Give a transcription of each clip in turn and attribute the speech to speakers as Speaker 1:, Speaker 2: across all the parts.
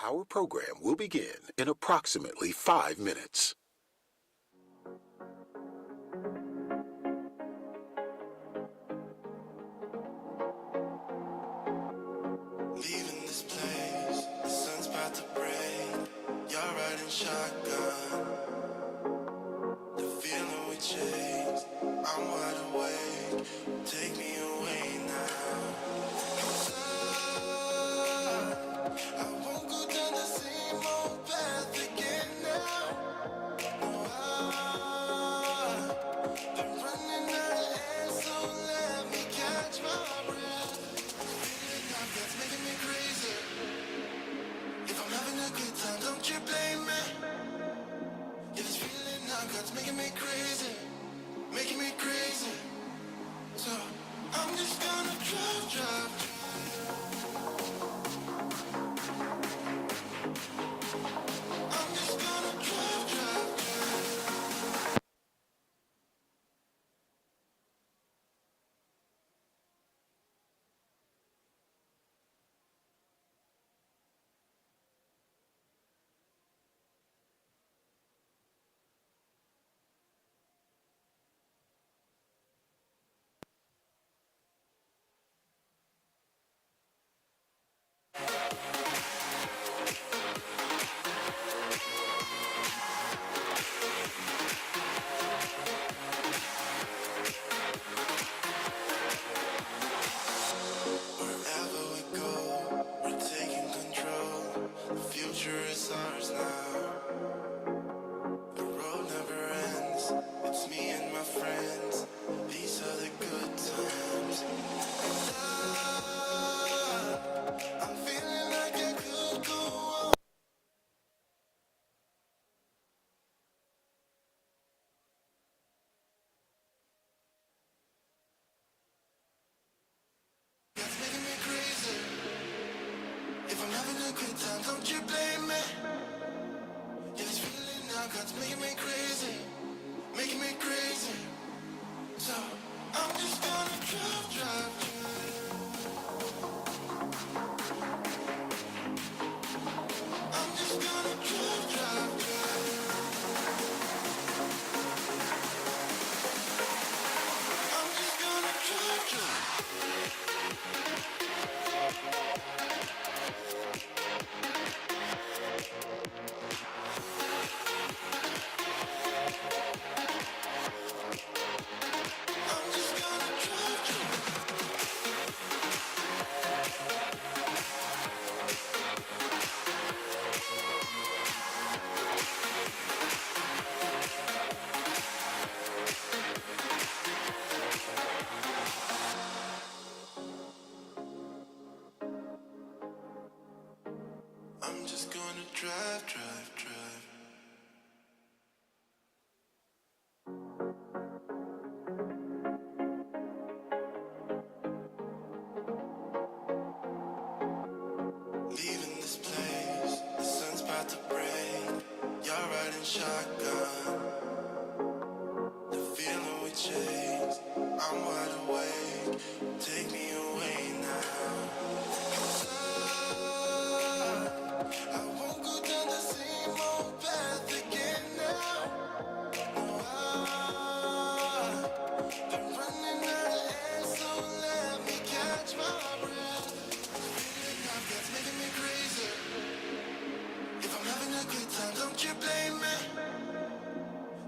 Speaker 1: Our program will begin in approximately 5 minutes.
Speaker 2: Leaving this place, the sun's about to break. You're riding shotgun. The feeling we chase, I'm wide awake. Take me away now. 'Cause I won't go down the same old path again now. No, I've been running out of air, so let me catch my breath. Feeling now that's making me crazy. If I'm having a good time, don't you blame me. Yeah, this feeling now God's making me crazy, making me crazy. So I'm just gonna drive. I'm just gonna drive. Wherever we go, we're taking control. The future is ours now. The road never ends. It's me and my friends. These are the good times. I'm feeling like I could go on. That's making me crazy. If I'm having a good time, don't you blame me. Yeah, this feeling now God's making me crazy, making me crazy. So I'm just gonna drive. I'm just gonna drive. I'm just gonna drive. I'm just gonna drive. I'm just gonna drive. Leaving this place, the sun's about to break. You're riding shotgun. The feeling we chase, I'm wide awake. Take me away now. 'Cause I won't go down the same old path again now. No, I've been running out of air, so let me catch my breath. Feeling now that's making me crazy. If I'm having a good time, don't you blame me.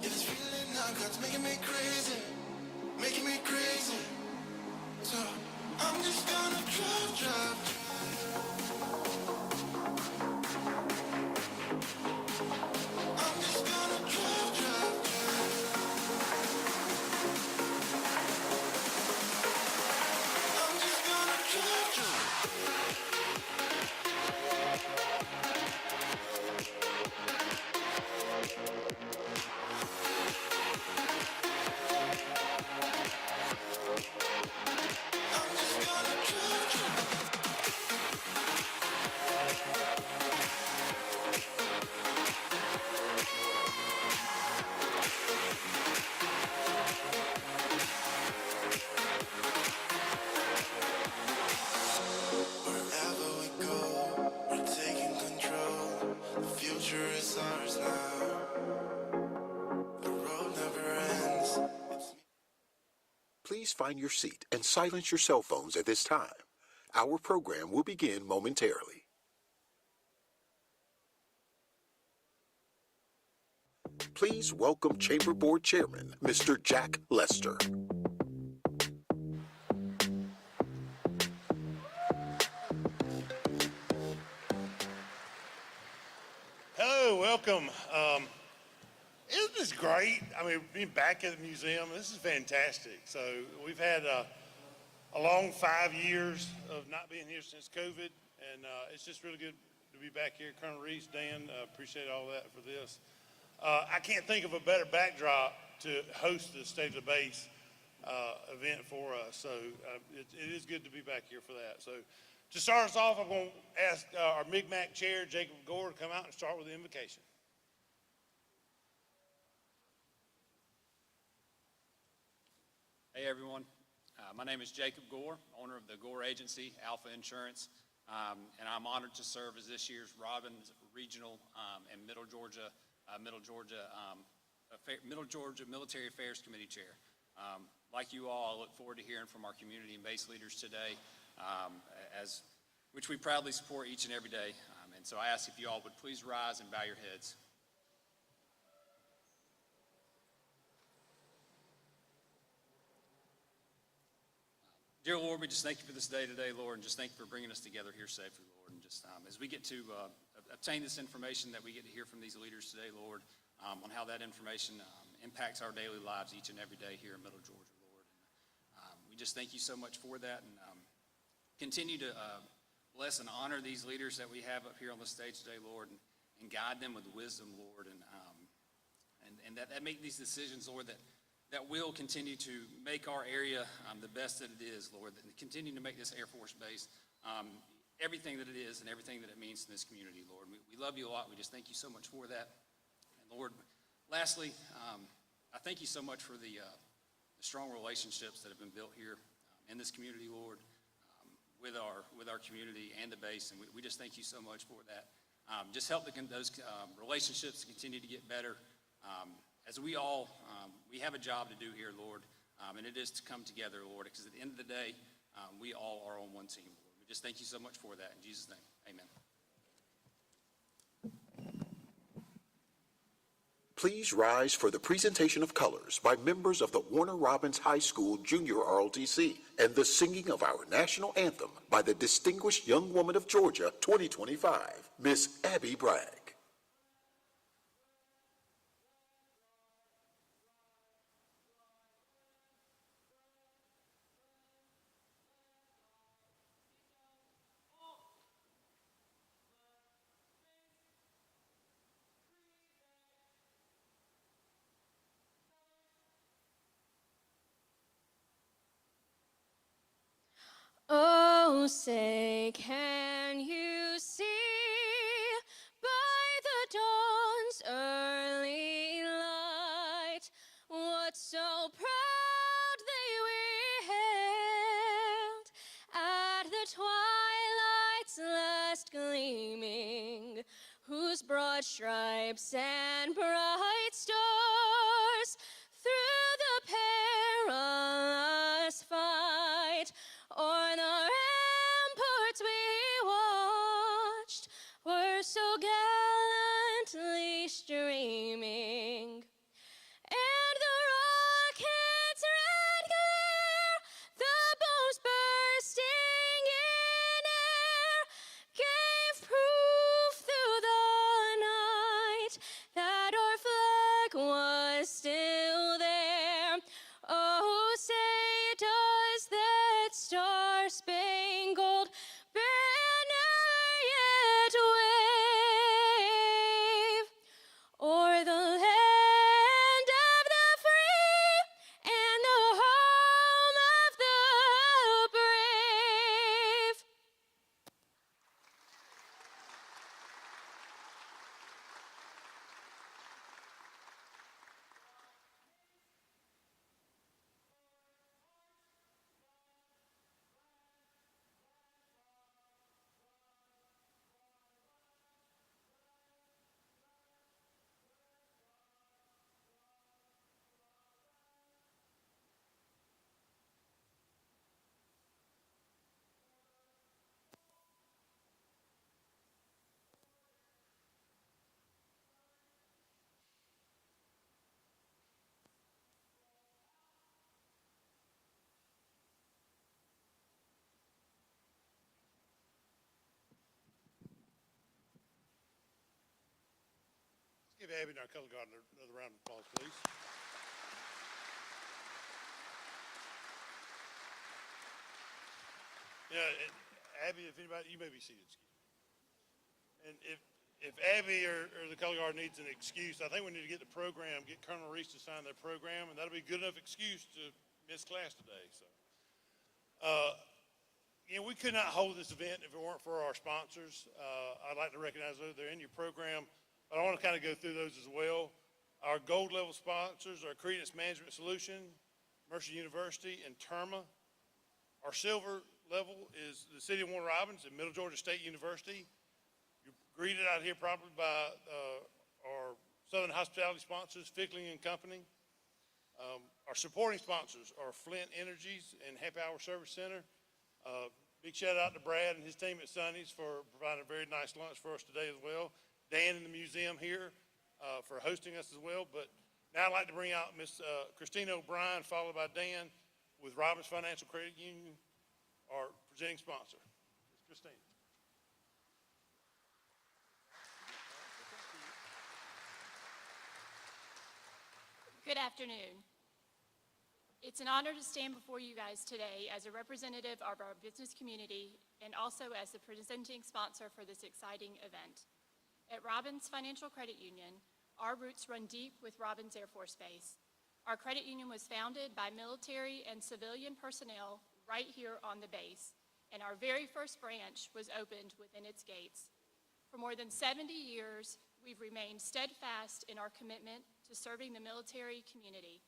Speaker 2: Yeah, this feeling now God's making me crazy, making me crazy. So I'm just gonna drive. I'm just gonna drive. I'm just gonna drive.
Speaker 1: Please find your seat and silence your cell phones at this time. Our program will begin momentarily. Please welcome Chamber Board Chairman, Mr. Jack Lester.
Speaker 3: Hello, welcome. Isn't this great? I mean, being back at the museum, this is fantastic. So we've had a long 5 years of not being here since COVID, and it's just really good to be back here. Colonel Reese, Dan, appreciate all that for this. I can't think of a better backdrop to host the State of the Base event for us. So it is good to be back here for that. So to start us off, I'm going to ask our MIGMAC chair, Jacob Gore, to come out and start with the invocation.
Speaker 4: Hey everyone, my name is Jacob Gore, owner of the Gore Agency, Alpha Insurance, and I'm honored to serve as this year's Robbins Regional and Middle Georgia Military Affairs Committee Chair. Like you all, I look forward to hearing from our community and base leaders today, which we proudly support each and every day. And so I ask if you all would please rise and bow your heads. Dear Lord, we just thank you for this day today, Lord, and just thank you for bringing us together here safely, Lord. And just as we get to obtain this information that we get to hear from these leaders today, Lord, on how that information impacts our daily lives each and every day here in Middle Georgia, Lord. And we just thank you so much for that, and continue to bless and honor these leaders that we have up here on the stage today, Lord, and guide them with wisdom, Lord, and that make these decisions, Lord, that will continue to make our area the best that it is, Lord, and continue to make this Air Force Base everything that it is and everything that it means in this community, Lord. We love you a lot. We just thank you so much for that. And Lord, lastly, I thank you so much for the strong relationships that have been built here in this community, Lord, with our community and the base, and we just thank you so much for that. Just help those relationships to continue to get better. As we all, we have a job to do here, Lord, and it is to come together, Lord, because at the end of the day, we all are on one team, Lord. We just thank you so much for that. In Jesus' name, amen.
Speaker 1: Please rise for the presentation of colors by members of the Warner Robins High School Junior ROTC and the singing of our national anthem by the Distinguished Young Woman of Georgia 2025, Miss April Bragg.
Speaker 5: Oh, say, can you see by the dawn's early light what so proudly we hailed at the twilight's last gleaming, whose broad stripes and bright stars through the perilous fight o'er the ramparts we watched were so gallantly streaming. And the rocket's red glare, the bombs bursting in air, gave proof through the night that our flag was still there. Oh, say does that star-spangled banner yet wave o'er the land of the free and the home of the brave?
Speaker 3: Abby and our color guard another round of applause, please. Yeah, and Abby, if anybody, you may be seated. Excuse me. And if Abby or the color guard needs an excuse, I think we need to get the program, get Colonel Reese to sign their program, and that'll be a good enough excuse to miss class today. So, we could not hold this event if it weren't for our sponsors. I'd like to recognize those. They're in your program, but I want to kind of go through those as well. Our gold level sponsors are Credence Management Solution, Mercer University, and Terma. Our silver level is the City of Warner Robins and Middle Georgia State University. You're greeted out here probably by our Southern Hospitality sponsors, Fickling and Company. Our supporting sponsors are Flint Energies and Happy Hour Service Center. Big shout out to Brad and his team at Sonny's for providing a very nice lunch for us today as well. Dan in the museum here for hosting us as well. But now I'd like to bring out Miss Christina O'Brien, followed by Dan with Robbins Financial Credit Union, our presenting sponsor. Ms. Christina.
Speaker 6: Good afternoon. It's an honor to stand before you guys today as a representative of our business community and also as the presenting sponsor for this exciting event. At Robbins Financial Credit Union, our roots run deep with Robbins Air Force Base. Our credit union was founded by military and civilian personnel right here on the base, and our very first branch was opened within its gates. For more than 70 years, we've remained steadfast in our commitment to serving the military community,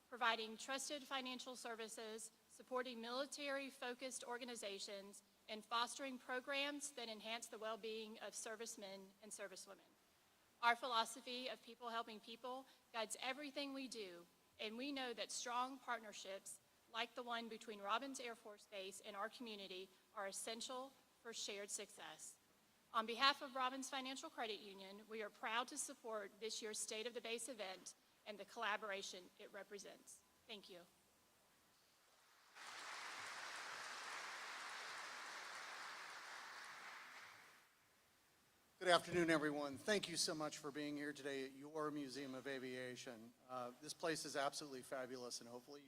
Speaker 6: providing trusted financial services, supporting military-focused organizations, and fostering programs that enhance the well-being of servicemen and servicewomen. Our philosophy of people helping people guides everything we do, and we know that strong partnerships like the one between Robbins Air Force Base and our community are essential for shared success. On behalf of Robbins Financial Credit Union, we are proud to support this year's State of the Base event and the collaboration it represents. Thank you.
Speaker 7: Good afternoon, everyone. Thank you so much for being here today at your Museum of Aviation. This place is absolutely fabulous, and hopefully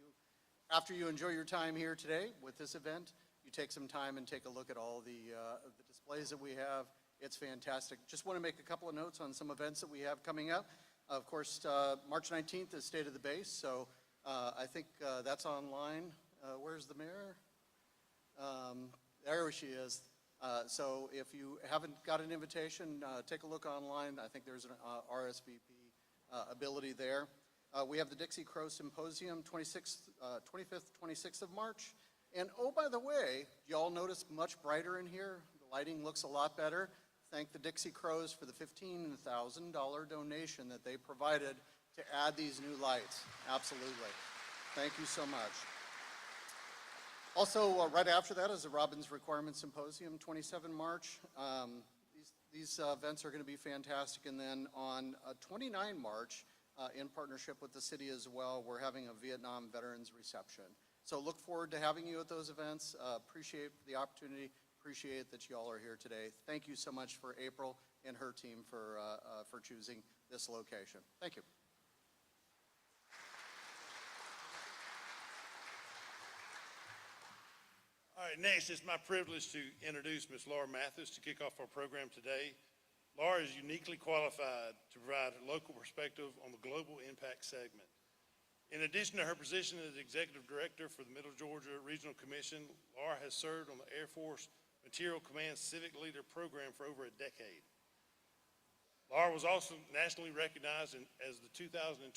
Speaker 7: after you enjoy your time here today with this event, you take some time and take a look at all the displays that we have. It's fantastic. Just want to make a couple of notes on some events that we have coming up. Of course, March 19th is State of the Base, so I think that's online. Where's the mayor? There she is. So if you haven't got an invitation, take a look online. I think there's an RSVP ability there. We have the Dixie Crow Symposium, 25th, 26th of March. And oh, by the way, y'all notice much brighter in here? The lighting looks a lot better. Thank the Dixie Crows for the $15,000 donation that they provided to add these new lights. Absolutely. Thank you so much. Also, right after that is the Robbins Requirement Symposium, 27 March. These events are going to be fantastic. And then on 29 March, in partnership with the city as well, we're having a Vietnam Veterans Reception. So look forward to having you at those events. Appreciate the opportunity. Appreciate that you all are here today. Thank you so much for April and her team for choosing this location. Thank you.
Speaker 3: All right, next, it's my privilege to introduce Ms. Laura Mathis to kick off our program today. Laura is uniquely qualified to provide a local perspective on the global impact segment. In addition to her position as Executive Director for the Middle Georgia Regional Commission, Laura has served on the Air Force Material Command Civic Leader Program for over a decade. Laura was also nationally recognized as the 2024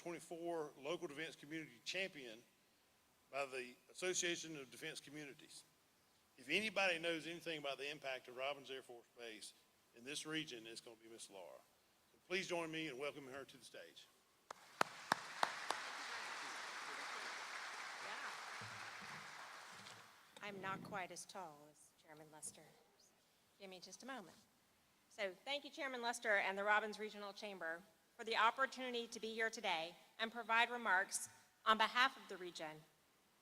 Speaker 3: Local Defense Community Champion by the Association of Defense Communities. If anybody knows anything about the impact of Robbins Air Force Base in this region, it's going to be Ms. Laura. So please join me in welcoming her to the stage.
Speaker 8: I'm not quite as tall as Chairman Lester. Give me just a moment. So thank you, Chairman Lester and the Robbins Regional Chamber for the opportunity to be here today and provide remarks on behalf of the region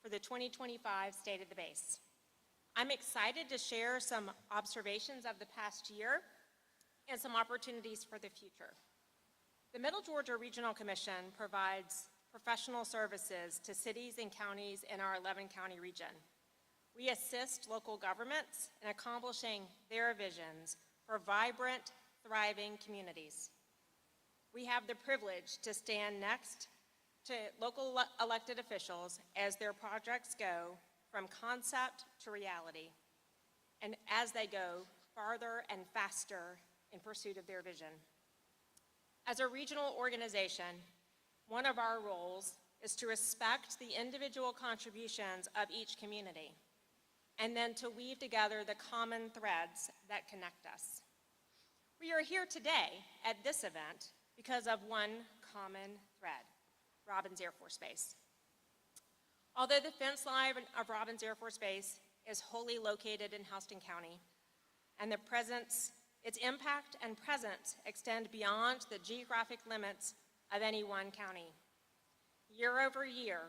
Speaker 8: for the 2025 State of the Base. I'm excited to share some observations of the past year and some opportunities for the future. The Middle Georgia Regional Commission provides professional services to cities and counties in our 11-county region. We assist local governments in accomplishing their visions for vibrant, thriving communities. We have the privilege to stand next to local elected officials as their projects go from concept to reality, and as they go farther and faster in pursuit of their vision. As a regional organization, one of our roles is to respect the individual contributions of each community, and then to weave together the common threads that connect us. We are here today at this event because of one common thread: Robins Air Force Base. Although the fence line of Robins Air Force Base is wholly located in Houston County, and its impact and presence extend beyond the geographic limits of any one county. Year over year,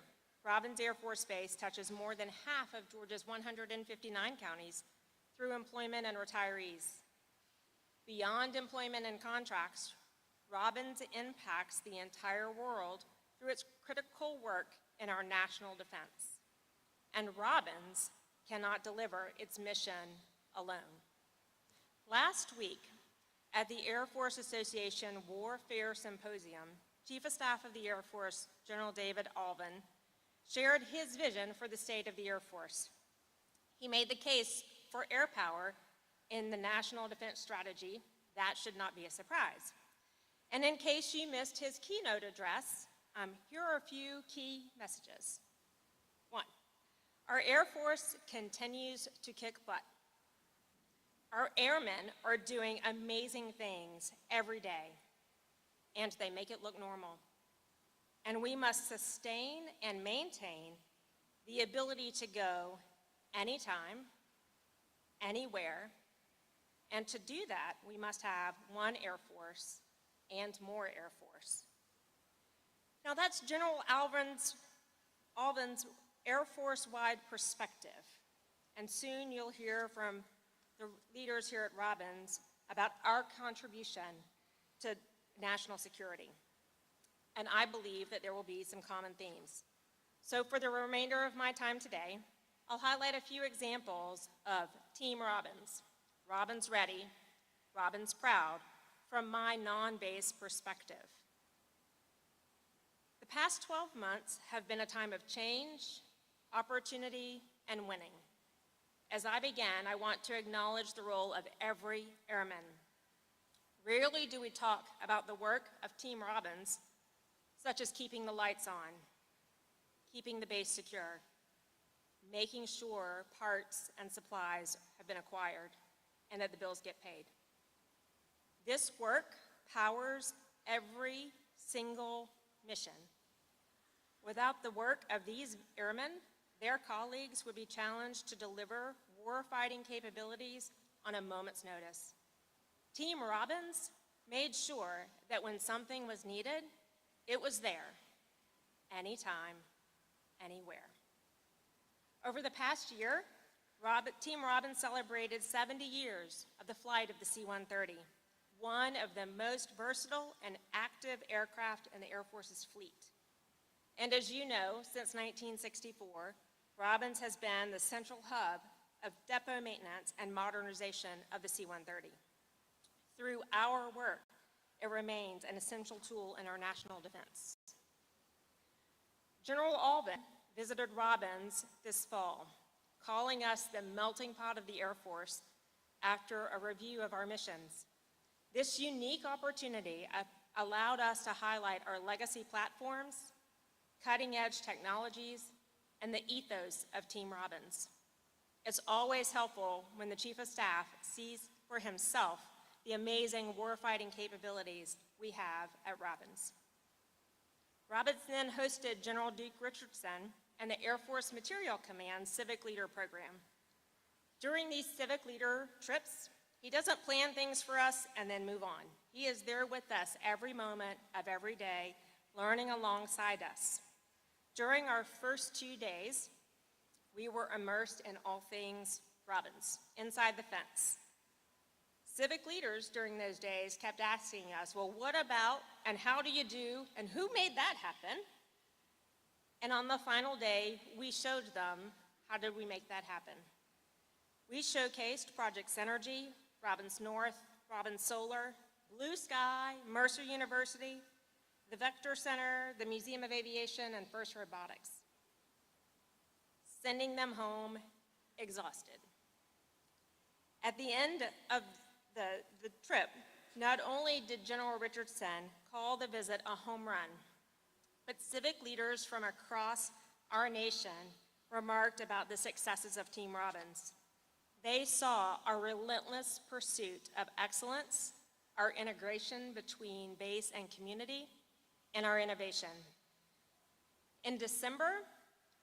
Speaker 8: Robins Air Force Base touches more than half of Georgia's 159 counties through employment and retirees. Beyond employment and contracts, Robins impacts the entire world through its critical work in our national defense. And Robins cannot deliver its mission alone. Last week, at the Air Force Association Warfare Symposium, Chief of Staff of the Air Force, General David Alvin, shared his vision for the state of the Air Force. He made the case for air power in the National Defense Strategy. That should not be a surprise. And in case you missed his keynote address, here are a few key messages. 1, our Air Force continues to kick butt. Our airmen are doing amazing things every day, and they make it look normal. And we must sustain and maintain the ability to go anytime, anywhere, and to do that, we must have one Air Force and more Air Force. Now that's General Alvin's Air Force-wide perspective, and soon you'll hear from the leaders here at Robins about our contribution to national security. And I believe that there will be some common themes. So for the remainder of my time today, I'll highlight a few examples of Team Robins, Robins Ready, Robins Proud, from my non-base perspective. The past 12 months have been a time of change, opportunity, and winning. As I began, I want to acknowledge the role of every airman. Rarely do we talk about the work of Team Robins, such as keeping the lights on, keeping the base secure, making sure parts and supplies have been acquired, and that the bills get paid. This work powers every single mission. Without the work of these airmen, their colleagues would be challenged to deliver warfighting capabilities on a moment's notice. Team Robins made sure that when something was needed, it was there, anytime, anywhere. Over the past year, Team Robins celebrated 70 years of the flight of the C-130, one of the most versatile and active aircraft in the Air Force's fleet. And as you know, since 1964, Robins has been the central hub of depot maintenance and modernization of the C-130. Through our work, it remains an essential tool in our national defense. General Alvin visited Robins this fall, calling us the melting pot of the Air Force after a review of our missions. This unique opportunity allowed us to highlight our legacy platforms, cutting-edge technologies, and the ethos of Team Robins. It's always helpful when the Chief of Staff sees for himself the amazing warfighting capabilities we have at Robins. Robins then hosted General Duke Richardson and the Air Force Material Command Civic Leader Program. During these civic leader trips, he doesn't plan things for us and then move on. He is there with us every moment of every day, learning alongside us. During our first 2 days, we were immersed in all things Robins, inside the fence. Civic leaders during those days kept asking us, well, what about, and how do you do, and who made that happen? And on the final day, we showed them how did we make that happen. We showcased Project Synergy, Robbins North, Robbins Solar, Blue Sky, Mercer University, the Vector Center, the Museum of Aviation, and First Robotics, sending them home exhausted. At the end of the trip, not only did General Richardson call the visit a home run, but civic leaders from across our nation remarked about the successes of Team Robbins. They saw our relentless pursuit of excellence, our integration between base and community, and our innovation. In December,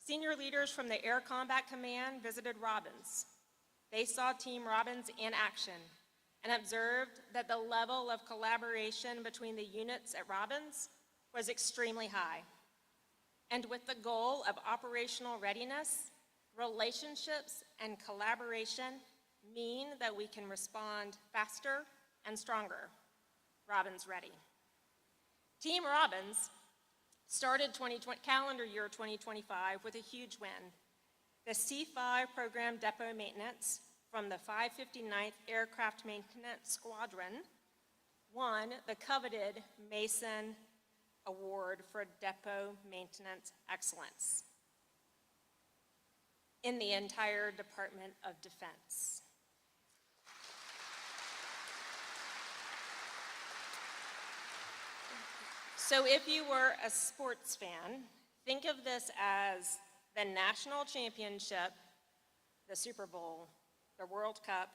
Speaker 8: senior leaders from the Air Combat Command visited Robbins. They saw Team Robbins in action and observed that the level of collaboration between the units at Robbins was extremely high. And with the goal of operational readiness, relationships and collaboration mean that we can respond faster and stronger. Robbins ready. Team Robbins started calendar year 2025 with a huge win. The C5 program depot maintenance from the 559th Aircraft Maintenance Squadron won the coveted Mason Award for Depot Maintenance Excellence in the entire Department of Defense. So if you were a sports fan, think of this as the national championship, the Super Bowl, the World Cup,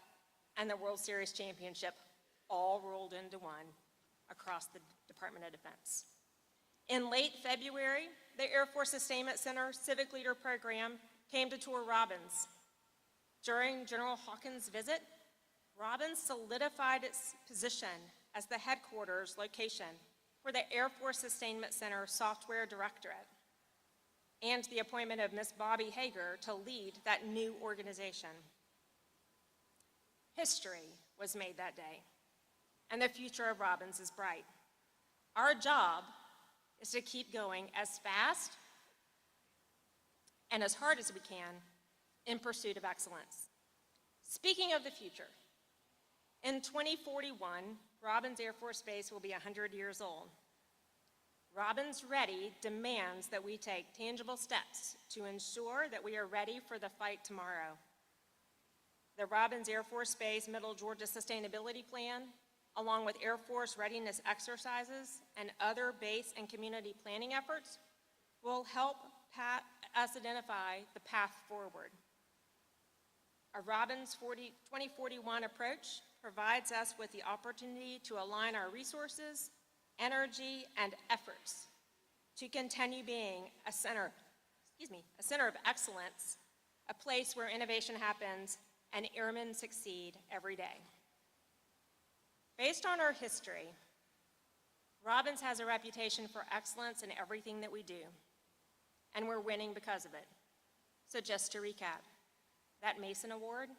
Speaker 8: and the World Series championship all rolled into one across the Department of Defense. In late February, the Air Force Sustainment Center Civic Leader Program came to tour Robbins. During General Hawkins' visit, Robbins solidified its position as the headquarters location for the Air Force Sustainment Center Software Directorate and the appointment of Ms. Bobby Hager to lead that new organization. History was made that day, and the future of Robbins is bright. Our job is to keep going as fast and as hard as we can in pursuit of excellence. Speaking of the future, in 2041, Robbins Air Force Base will be 100 years old. Robbins Ready demands that we take tangible steps to ensure that we are ready for the fight tomorrow. The Robbins Air Force Base Middle Georgia Sustainability Plan, along with Air Force readiness exercises and other base and community planning efforts, will help us identify the path forward. A Robbins 2041 approach provides us with the opportunity to align our resources, energy, and efforts to continue being a center of excellence, a place where innovation happens and airmen succeed every day. Based on our history, Robbins has a reputation for excellence in everything that we do, and we're winning because of it. So just to recap, that Mason Award,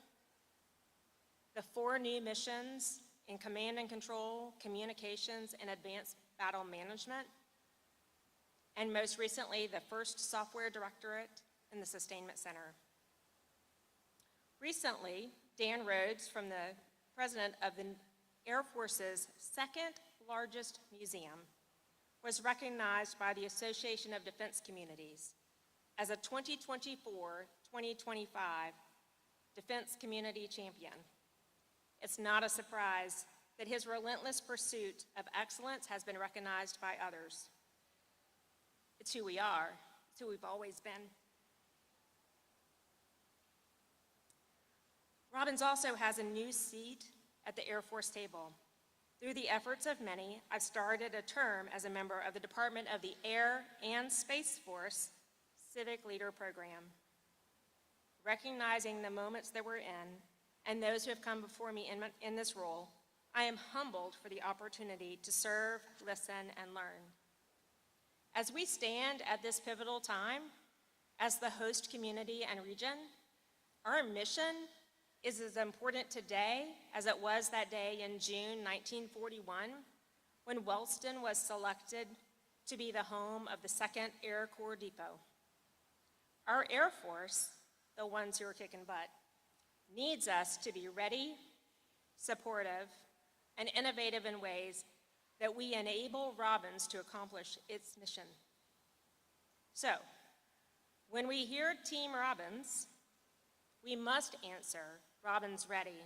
Speaker 8: the 4 new missions in command and control, communications, and advanced battle management, and most recently, the first software directorate in the Sustainment Center. Recently, Dan Rhodes, from the president of the Air Force's second largest museum, was recognized by the Association of Defense Communities as a 2024-2025 Defense Community Champion. It's not a surprise that his relentless pursuit of excellence has been recognized by others. It's who we are. It's who we've always been. Robbins also has a new seat at the Air Force table. Through the efforts of many, I've started a term as a member of the Department of the Air and Space Force Civic Leader Program. Recognizing the moments that we're in and those who have come before me in this role, I am humbled for the opportunity to serve, listen, and learn. As we stand at this pivotal time, as the host community and region, our mission is as important today as it was that day in June 1941 when Wellston was selected to be the home of the 2nd Air Corps Depot. Our Air Force, the ones who are kicking butt, needs us to be ready, supportive, and innovative in ways that we enable Robins to accomplish its mission. So, when we hear Team Robins, we must answer Robins ready,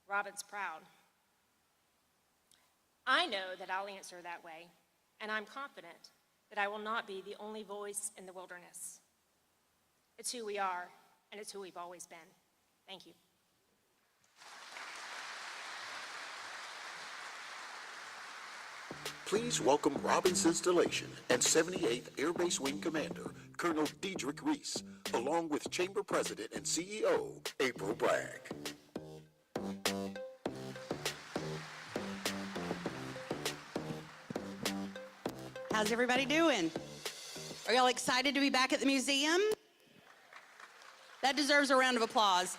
Speaker 8: Robins proud. I know that I'll answer that way, and I'm confident that I will not be the only voice in the wilderness. It's who we are, and it's who we've always been. Thank you.
Speaker 1: Please welcome Robins Installation and 78th Air Base Wing Commander, Colonel Diedrich Reese, along with Chamber President and CEO, April Bragg.
Speaker 9: How's everybody doing? Are y'all excited to be back at the museum? That deserves a round of applause.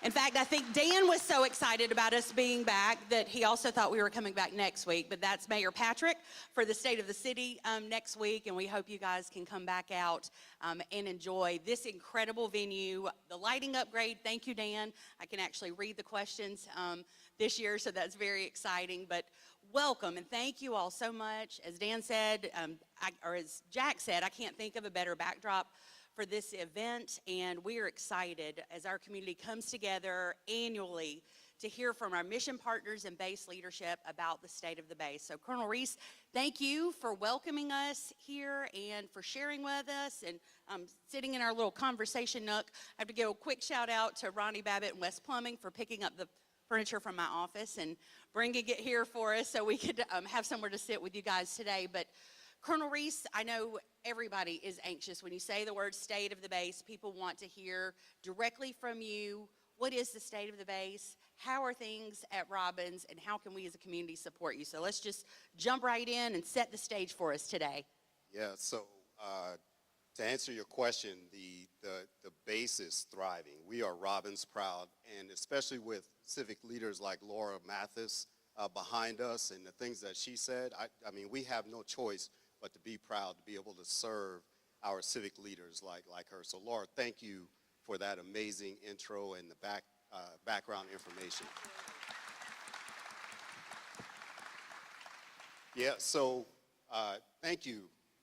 Speaker 9: In fact, I think Dan was so excited about us being back that he also thought we were coming back next week, but that's Mayor Patrick for the State of the City next week, and we hope you guys can come back out and enjoy this incredible venue. The lighting upgrade, thank you, Dan. I can actually read the questions this year, so that's very exciting, but welcome, and thank you all so much. As Dan said, or as Jack said, I can't think of a better backdrop for this event, and we are excited as our community comes together annually to hear from our mission partners and base leadership about the state of the base. So Colonel Reese, thank you for welcoming us here and for sharing with us and sitting in our little conversation nook. I have to give a quick shout out to Ronnie Babbitt and West Plumbing for picking up the furniture from my office and bringing it here for us so we could have somewhere to sit with you guys today. But Colonel Reese, I know everybody is anxious. When you say the word state of the base, people want to hear directly from you. What is the state of the base? How are things at Robins? And how can we as a community support you? So let's just jump right in and set the stage for us today.
Speaker 10: Yeah, so to answer your question, the base is thriving. We are Robins proud, and especially with civic leaders like Laura Mathis behind us and the things that she said, I mean, we have no choice but to be proud to be able to serve our civic leaders like her. So Laura, thank you for that amazing intro and the background information. Yeah, so thank you.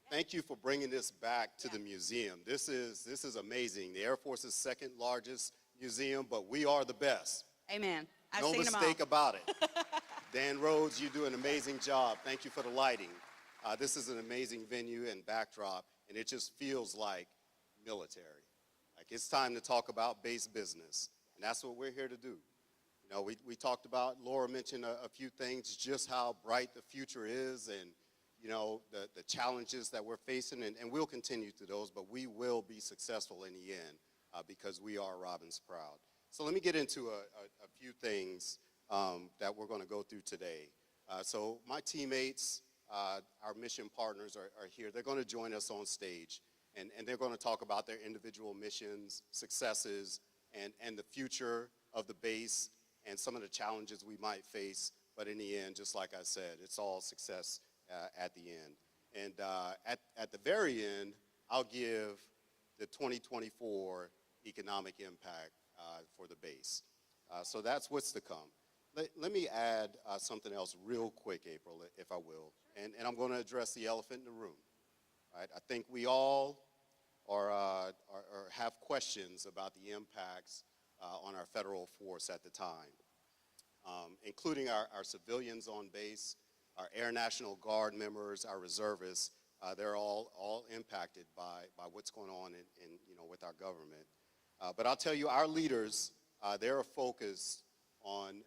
Speaker 10: Thank you for bringing this back to the museum. This is amazing. The Air Force's second largest museum, but we are the best.
Speaker 9: Amen. I've
Speaker 10: No
Speaker 9: seen them all.
Speaker 10: mistake about it. Dan Rhodes, you do an amazing job. Thank you for the lighting. This is an amazing venue and backdrop, and it just feels like military. Like it's time to talk about base business, and that's what we're here to do. You know, we talked about, Laura mentioned a few things, just how bright the future is and, you know, the challenges that we're facing, and we'll continue to those, but we will be successful in the end because we are Robins proud. So let me get into a few things that we're going to go through today. So my teammates, our mission partners are here. They're going to join us on stage, and they're going to talk about their individual missions, successes, and the future of the base and some of the challenges we might face. But in the end, just like I said, it's all success at the end. And at the very end, I'll give the 2024 economic impact for the base. So that's what's to come. Let me add something else real quick, April, if I will. And I'm going to address the elephant in the room. Right? I think we all have questions about the impacts on our federal force at the time, including our civilians on base, our Air National Guard members, our reservists. They're all impacted by what's going on with our government. But I'll tell you, our leaders, they're focused on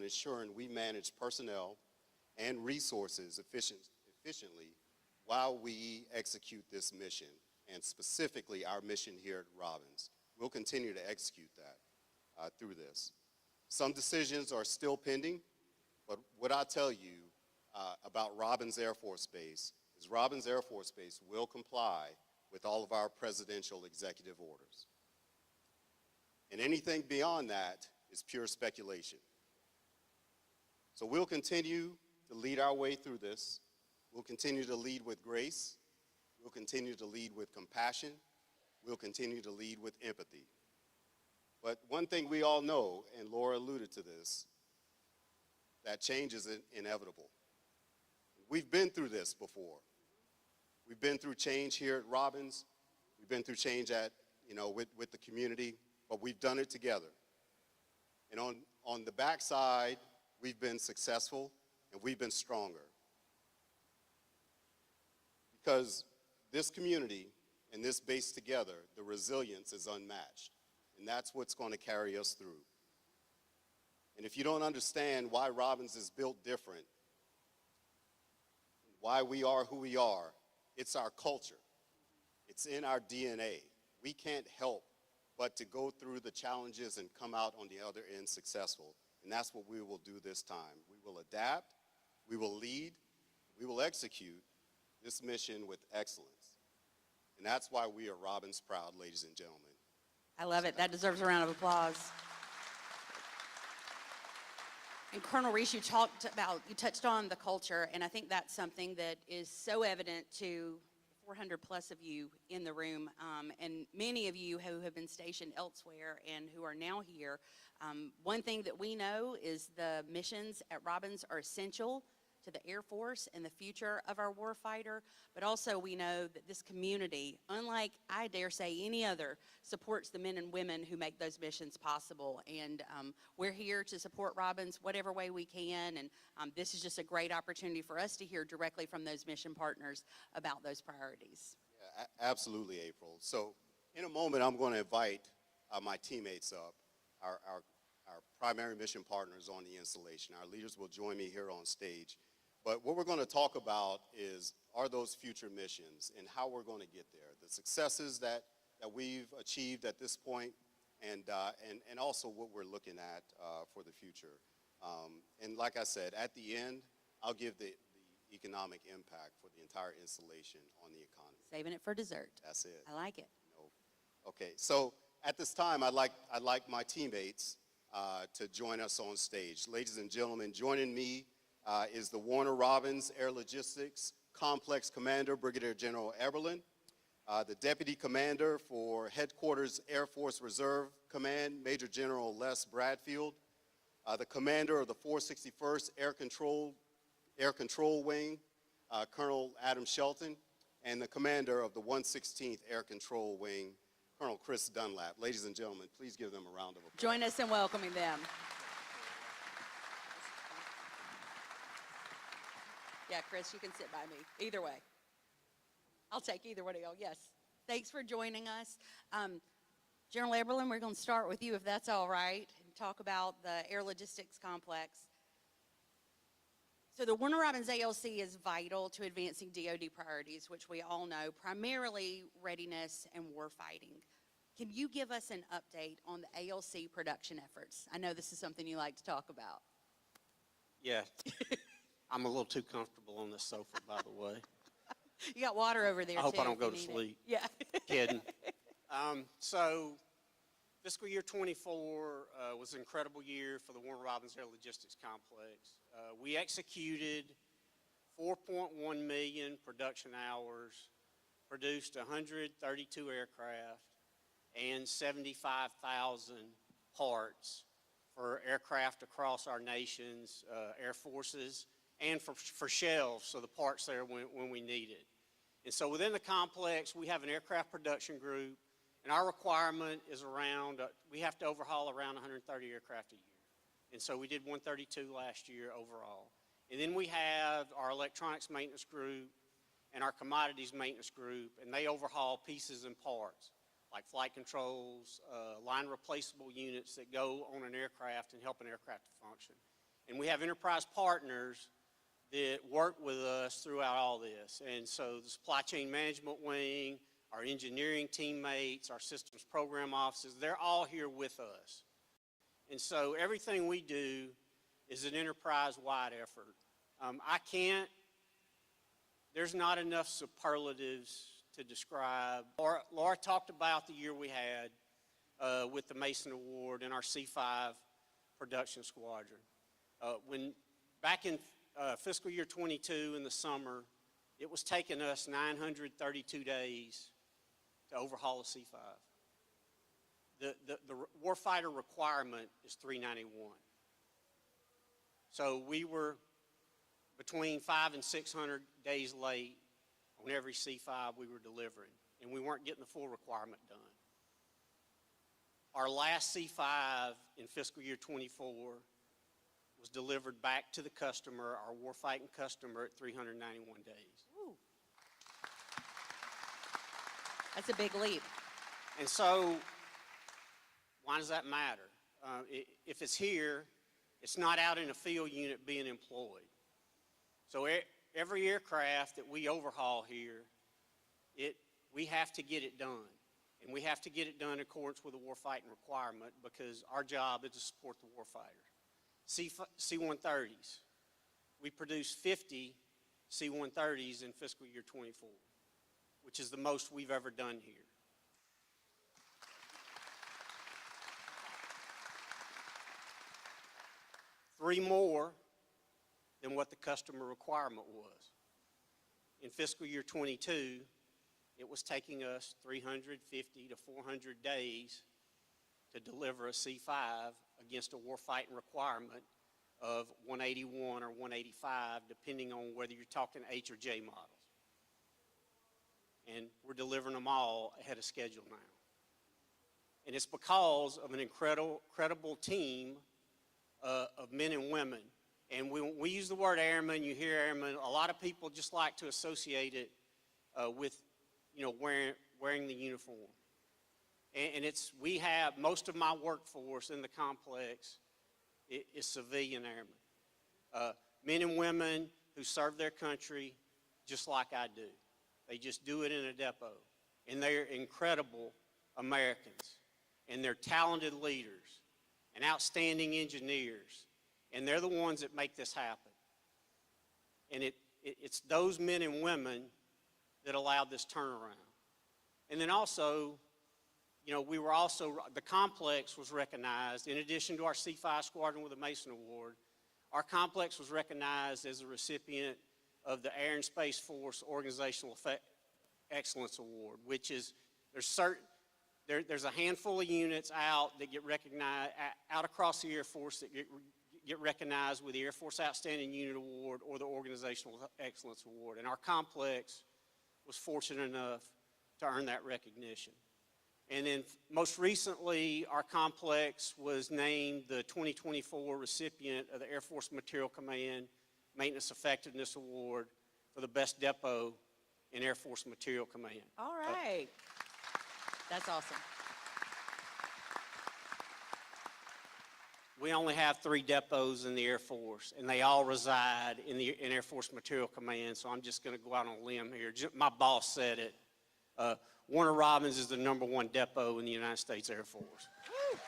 Speaker 10: ensuring we manage personnel and resources efficiently while we execute this mission, and specifically our mission here at Robins. We'll continue to execute that through this. Some decisions are still pending, but what I'll tell you about Robins Air Force Base is Robins Air Force Base will comply with all of our presidential executive orders. And anything beyond that is pure speculation. So we'll continue to lead our way through this. We'll continue to lead with grace. We'll continue to lead with compassion. We'll continue to lead with empathy. But one thing we all know, and Laura alluded to this, that change is inevitable. We've been through this before. We've been through change here at Robbins. We've been through change with the community, but we've done it together. And on the backside, we've been successful and we've been stronger. Because this community and this base together, the resilience is unmatched. And that's what's going to carry us through. And if you don't understand why Robbins is built different, why we are who we are, it's our culture. It's in our DNA. We can't help but to go through the challenges and come out on the other end successful. And that's what we will do this time. We will adapt, we will lead, we will execute this mission with excellence. And that's why we are Robbins proud, ladies and gentlemen.
Speaker 9: I love it. That deserves a round of applause. And Colonel Reese, you touched on the culture, and I think that's something that is so evident to 400 plus of you in the room, and many of you who have been stationed elsewhere and who are now here. One thing that we know is the missions at Robbins are essential to the Air Force and the future of our warfighter, but also we know that this community, unlike I dare say any other, supports the men and women who make those missions possible. And we're here to support Robbins whatever way we can, and this is just a great opportunity for us to hear directly from those mission partners about those priorities.
Speaker 10: Yeah, absolutely, April. So in a moment, I'm going to invite my teammates up, our primary mission partners on the installation. Our leaders will join me here on stage. But what we're going to talk about are those future missions and how we're going to get there, the successes that we've achieved at this point, and also what we're looking at for the future. And like I said, at the end, I'll give the economic impact for the entire installation on the economy.
Speaker 9: Saving it for dessert.
Speaker 10: That's it.
Speaker 9: I like it.
Speaker 10: Okay, so at this time, I'd like my teammates to join us on stage. Ladies and gentlemen, joining me is the Warner Robins Air Logistics Complex Commander, Brigadier General Eberlin, the Deputy Commander for Headquarters Air Force Reserve Command, Major General Les Bradfield, the Commander of the 461st Air Control Wing, Colonel Adam Shelton, and the Commander of the 116th Air Control Wing, Colonel Chris Dunlap. Ladies and gentlemen, please give them a round of applause.
Speaker 9: Join us in welcoming them. Yeah, Chris, you can sit by me. Either way. I'll take either one of y'all. Yes. Thanks for joining us. General Eberlin, we're going to start with you, if that's all right, and talk about the Air Logistics Complex. So the Warner Robins ALC is vital to advancing DoD priorities, which we all know, primarily readiness and warfighting. Can you give us an update on the ALC production efforts? I know this is something you like to talk about.
Speaker 11: Yeah. I'm a little too comfortable on this sofa, by the way.
Speaker 9: You got water over there,
Speaker 11: I hope
Speaker 9: too,
Speaker 11: I don't go to
Speaker 9: if you need
Speaker 11: sleep.
Speaker 9: it. Yeah.
Speaker 11: Kidding. So fiscal year 24 was an incredible year for the Warner Robins Air Logistics Complex. We executed 4.1 million production hours, produced 132 aircraft, and 75,000 parts for aircraft across our nation's air forces, and for shells, so the parts there when we need it. And so within the complex, we have an aircraft production group, and our requirement is around, we have to overhaul around 130 aircraft a year. And so we did 132 last year overall. And then we have our electronics maintenance group and our commodities maintenance group, and they overhaul pieces and parts, like flight controls, line replaceable units that go on an aircraft and help an aircraft to function. And we have enterprise partners that work with us throughout all this. And so the supply chain management wing, our engineering teammates, our systems program offices, they're all here with us. And so everything we do is an enterprise-wide effort. There's not enough superlatives to describe. Laura talked about the year we had. with the Mason Award in our C5 production squadron. Back in fiscal year 22 in the summer, it was taking us 932 days to overhaul a C5. The warfighter requirement is 391. So we were between 500 and 600 days late on every C5 we were delivering, and we weren't getting the full requirement done. Our last C5 in fiscal year 24 was delivered back to the customer, our warfighting customer, at 391 days.
Speaker 9: Ooh. That's a big leap.
Speaker 11: And so, why does that matter? If it's here, it's not out in a field unit being employed. So every aircraft that we overhaul here, we have to get it done. And we have to get it done in accordance with the warfighting requirement because our job is to support the warfighter. C-130s. We produced 50 C-130s in fiscal year 24, which is the most we've ever done here. Three more than what the customer requirement was. In fiscal year 22, it was taking us 350 to 400 days to deliver a C-5 against a warfighting requirement of 181 or 185, depending on whether you're talking H or J models. And we're delivering them all ahead of schedule now. And it's because of an incredible team of men and women. And when we use the word airman, you hear airman, a lot of people just like to associate it with, wearing the uniform. And we have, most of my workforce in the complex is civilian airmen. Men and women who serve their country just like I do. They just do it in a depot. And they're incredible Americans. And they're talented leaders and outstanding engineers. And they're the ones that make this happen. And it's those men and women that allowed this turnaround. And then also, the complex was recognized, in addition to our C5 squadron with the Mason Award, our complex was recognized as a recipient of the Air and Space Force Organizational Excellence Award, which is, there's a handful of units out that get recognized, out across the Air Force that get recognized with the Air Force Outstanding Unit Award or the Organizational Excellence Award. And our complex was fortunate enough to earn that recognition. And then most recently, our complex was named the 2024 recipient of the Air Force Material Command Maintenance Effectiveness Award for the best depot in Air Force Material Command.
Speaker 9: All right. That's awesome.
Speaker 11: We only have 3 depots in the Air Force, and they all reside in Air Force Material Command, so I'm just going to go out on a limb here. My boss said it. Warner Robins is the #1 depot in the United States Air Force.
Speaker 8: Woo.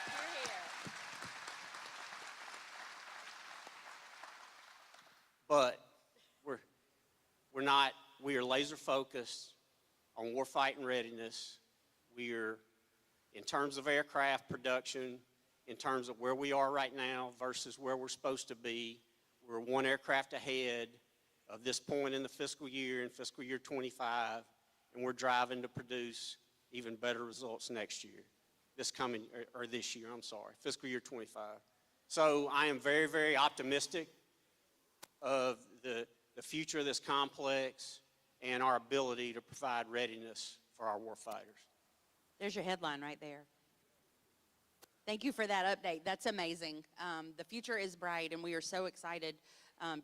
Speaker 8: You're here.
Speaker 11: But we are laser focused on warfighting readiness. We are, in terms of aircraft production, in terms of where we are right now versus where we're supposed to be, we're 1 aircraft ahead of this point in the fiscal year, in fiscal year 25, and we're driving to produce even better results next year, this year, fiscal year 25. So I am very, very optimistic of the future of this complex and our ability to provide readiness for our warfighters.
Speaker 9: There's your headline right there. Thank you for that update. That's amazing. The future is bright, and we are so excited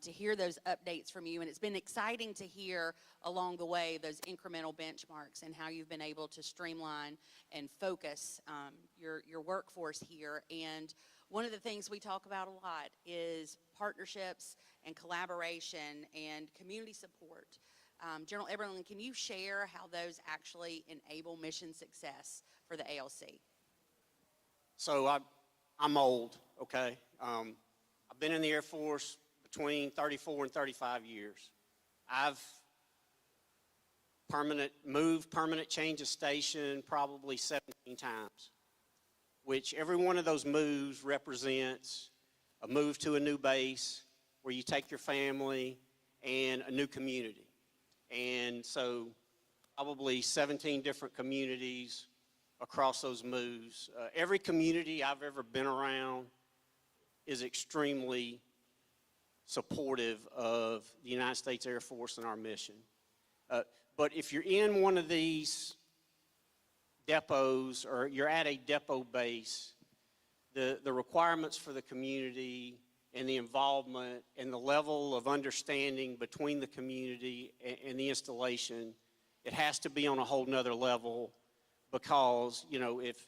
Speaker 9: to hear those updates from you. And it's been exciting to hear along the way those incremental benchmarks and how you've been able to streamline and focus your workforce here. And one of the things we talk about a lot is partnerships and collaboration and community support. General Eberlin, can you share how those actually enable mission success for the ALC?
Speaker 11: So I'm old, okay? I've been in the Air Force between 34 and 35 years. I've moved permanent change of station probably 17 13 times, which every one of those moves represents a move to a new base where you take your family and a new community. And so probably 17 different communities across those moves. Every community I've ever been around is extremely supportive of the United States Air Force and our mission. But if you're in one of these depots or you're at a depot base, the requirements for the community and the involvement and the level of understanding between the community and the installation, it has to be on a whole nother level because, you know, if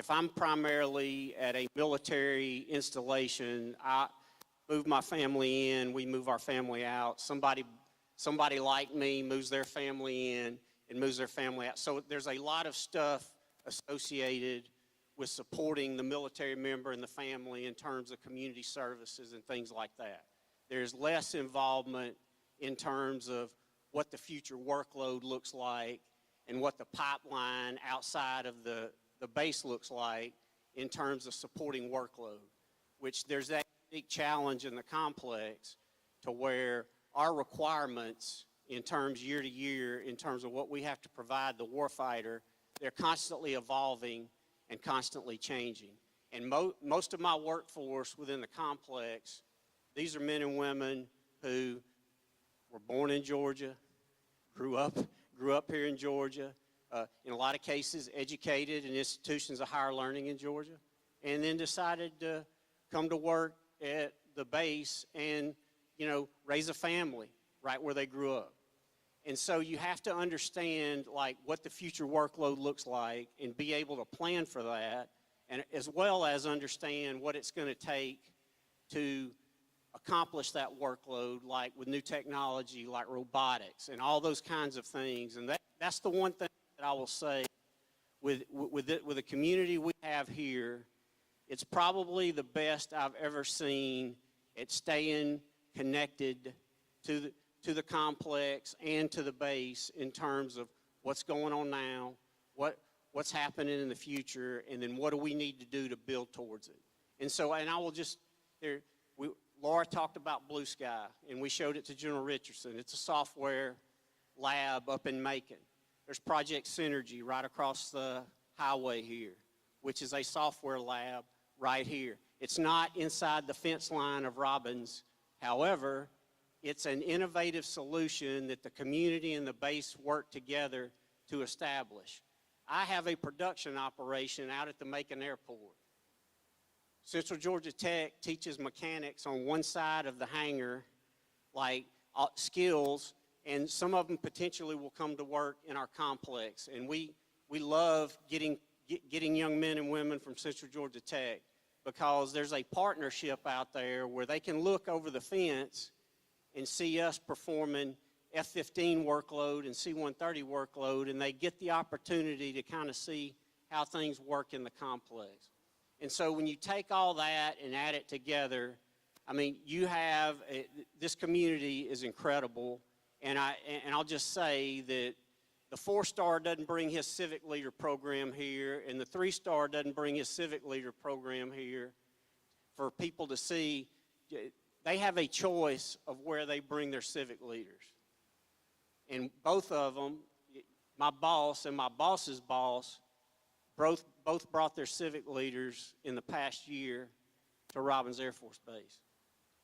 Speaker 11: I'm primarily at a military installation, I move my family in, we move our family out. Somebody like me moves their family in and moves their family out. So there's a lot of stuff associated with supporting the military member and the family in terms of community services and things like that. There's less involvement in terms of what the future workload looks like and what the pipeline outside of the base looks like in terms of supporting workload, which there's that big challenge in the complex to where our requirements in terms year to year, in terms of what we have to provide the warfighter, they're constantly evolving and constantly changing. And most of my workforce within the complex, these are men and women who were born in Georgia, grew up here in Georgia, in a lot of cases educated in institutions of higher learning in Georgia, and then decided to come to work at the base and, you know, raise a family right where they grew up. And so you have to understand like what the future workload looks like and be able to plan for that, and as well as understand what it's going to take to accomplish that workload, like with new technology, like robotics and all those kinds of things. And that's the one thing that I will say with the community we have here, it's probably the best I've ever seen at staying connected to the complex and to the base in terms of what's going on now, what's happening in the future, and then what do we need to do to build towards it. And so, and I will just, Laura talked about Blue Sky, and we showed it to General Richardson. It's a software lab up in Macon. There's Project Synergy right across the highway here, which is a software lab right here. It's not inside the fence line of Robbins. However, it's an innovative solution that the community and the base work together to establish. I have a production operation out at the Macon Airport. Central Georgia Tech teaches mechanics on one side of the hangar, like skills, and some of them potentially will come to work in our complex. And we love getting young men and women from Central Georgia Tech because there's a partnership out there where they can look over the fence and see us performing F-15 workload and C-130 workload, and they get the opportunity to kind of see how things work in the complex. And so when you take all that and add it together, I mean, you have, this community is incredible, and I'll just say that the 4-star doesn't bring his civic leader program here, and the 3-star doesn't bring his civic leader program here for people to see. They have a choice of where they bring their civic leaders. And both of them, my boss and my boss's boss, both brought their civic leaders in the past year to Robbins Air Force Base.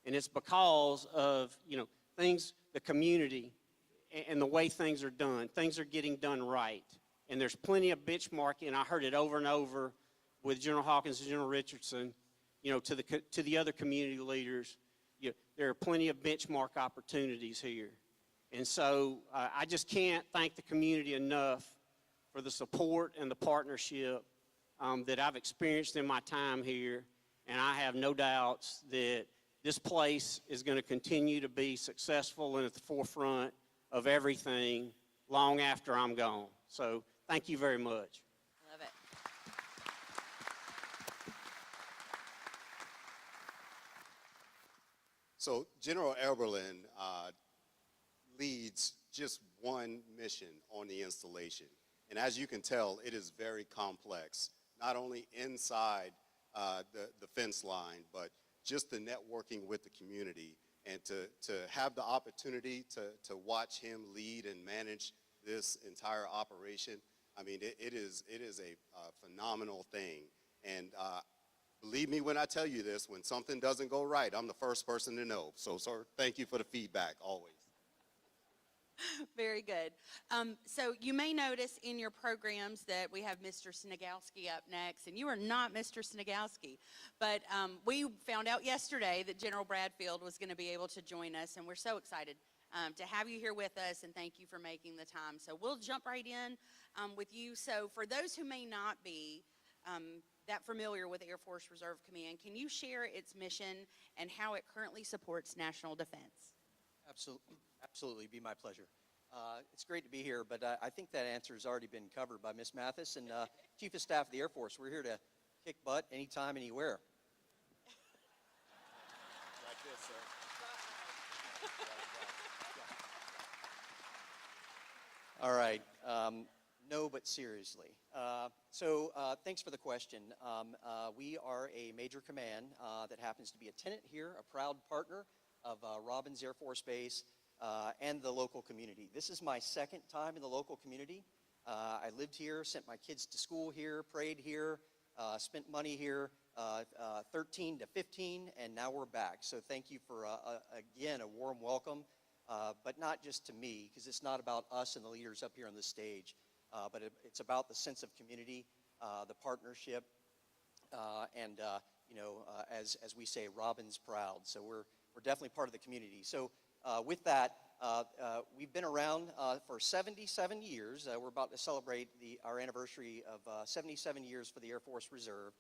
Speaker 11: And it's because of, you know, things, the community and the way things are done. Things are getting done right. And there's plenty of benchmarking. I heard it over and over with General Hawkins and General Richardson, you know, to the other community leaders. There are plenty of benchmark opportunities here. And so I just can't thank the community enough for the support and the partnership that I've experienced in my time here. And I have no doubts that this place is going to continue to be successful and at the forefront of everything long after I'm gone. So thank you very much.
Speaker 9: Love it.
Speaker 10: So General Eberlin leads just one mission on the installation. And as you can tell, it is very complex, not only inside the fence line, but just the networking with the community. And to have the opportunity to watch him lead and manage this entire operation, I mean, it is a phenomenal thing. And believe me when I tell you this, when something doesn't go right, I'm the first person to know. So, sir, thank you for the feedback, always.
Speaker 9: Very good. So you may notice in your programs that we have Mr. Snigowski up next, and you are not Mr. Snigowski. But we found out yesterday that General Bradfield was going to be able to join us, and we're so excited to have you here with us, and thank you for making the time. So we'll jump right in with you. So for those who may not be that familiar with Air Force Reserve Command, can you share its mission and how it currently supports national defense?
Speaker 12: Absolutely, be my pleasure. It's great to be here, but I think that answer has already been covered by Ms. Mathis and Chief of Staff of the Air Force. We're here to kick butt anytime, anywhere.
Speaker 10: Like this, sir.
Speaker 12: All right. No, but seriously. Thanks for the question. We are a major command that happens to be a tenant here, a proud partner of Robins Air Force Base and the local community. This is my second time in the local community. I lived here, sent my kids to school here, prayed here, spent money here, 13 to 15, and now we're back. So thank you for, again, a warm welcome, but not just to me, because it's not about us and the leaders up here on the stage, but it's about the sense of community, the partnership, and as we say, Robin's proud. So we're definitely part of the community. So with that, we've been around for 77 years. We're about to celebrate our anniversary of 77 years for the Air Force Reserve.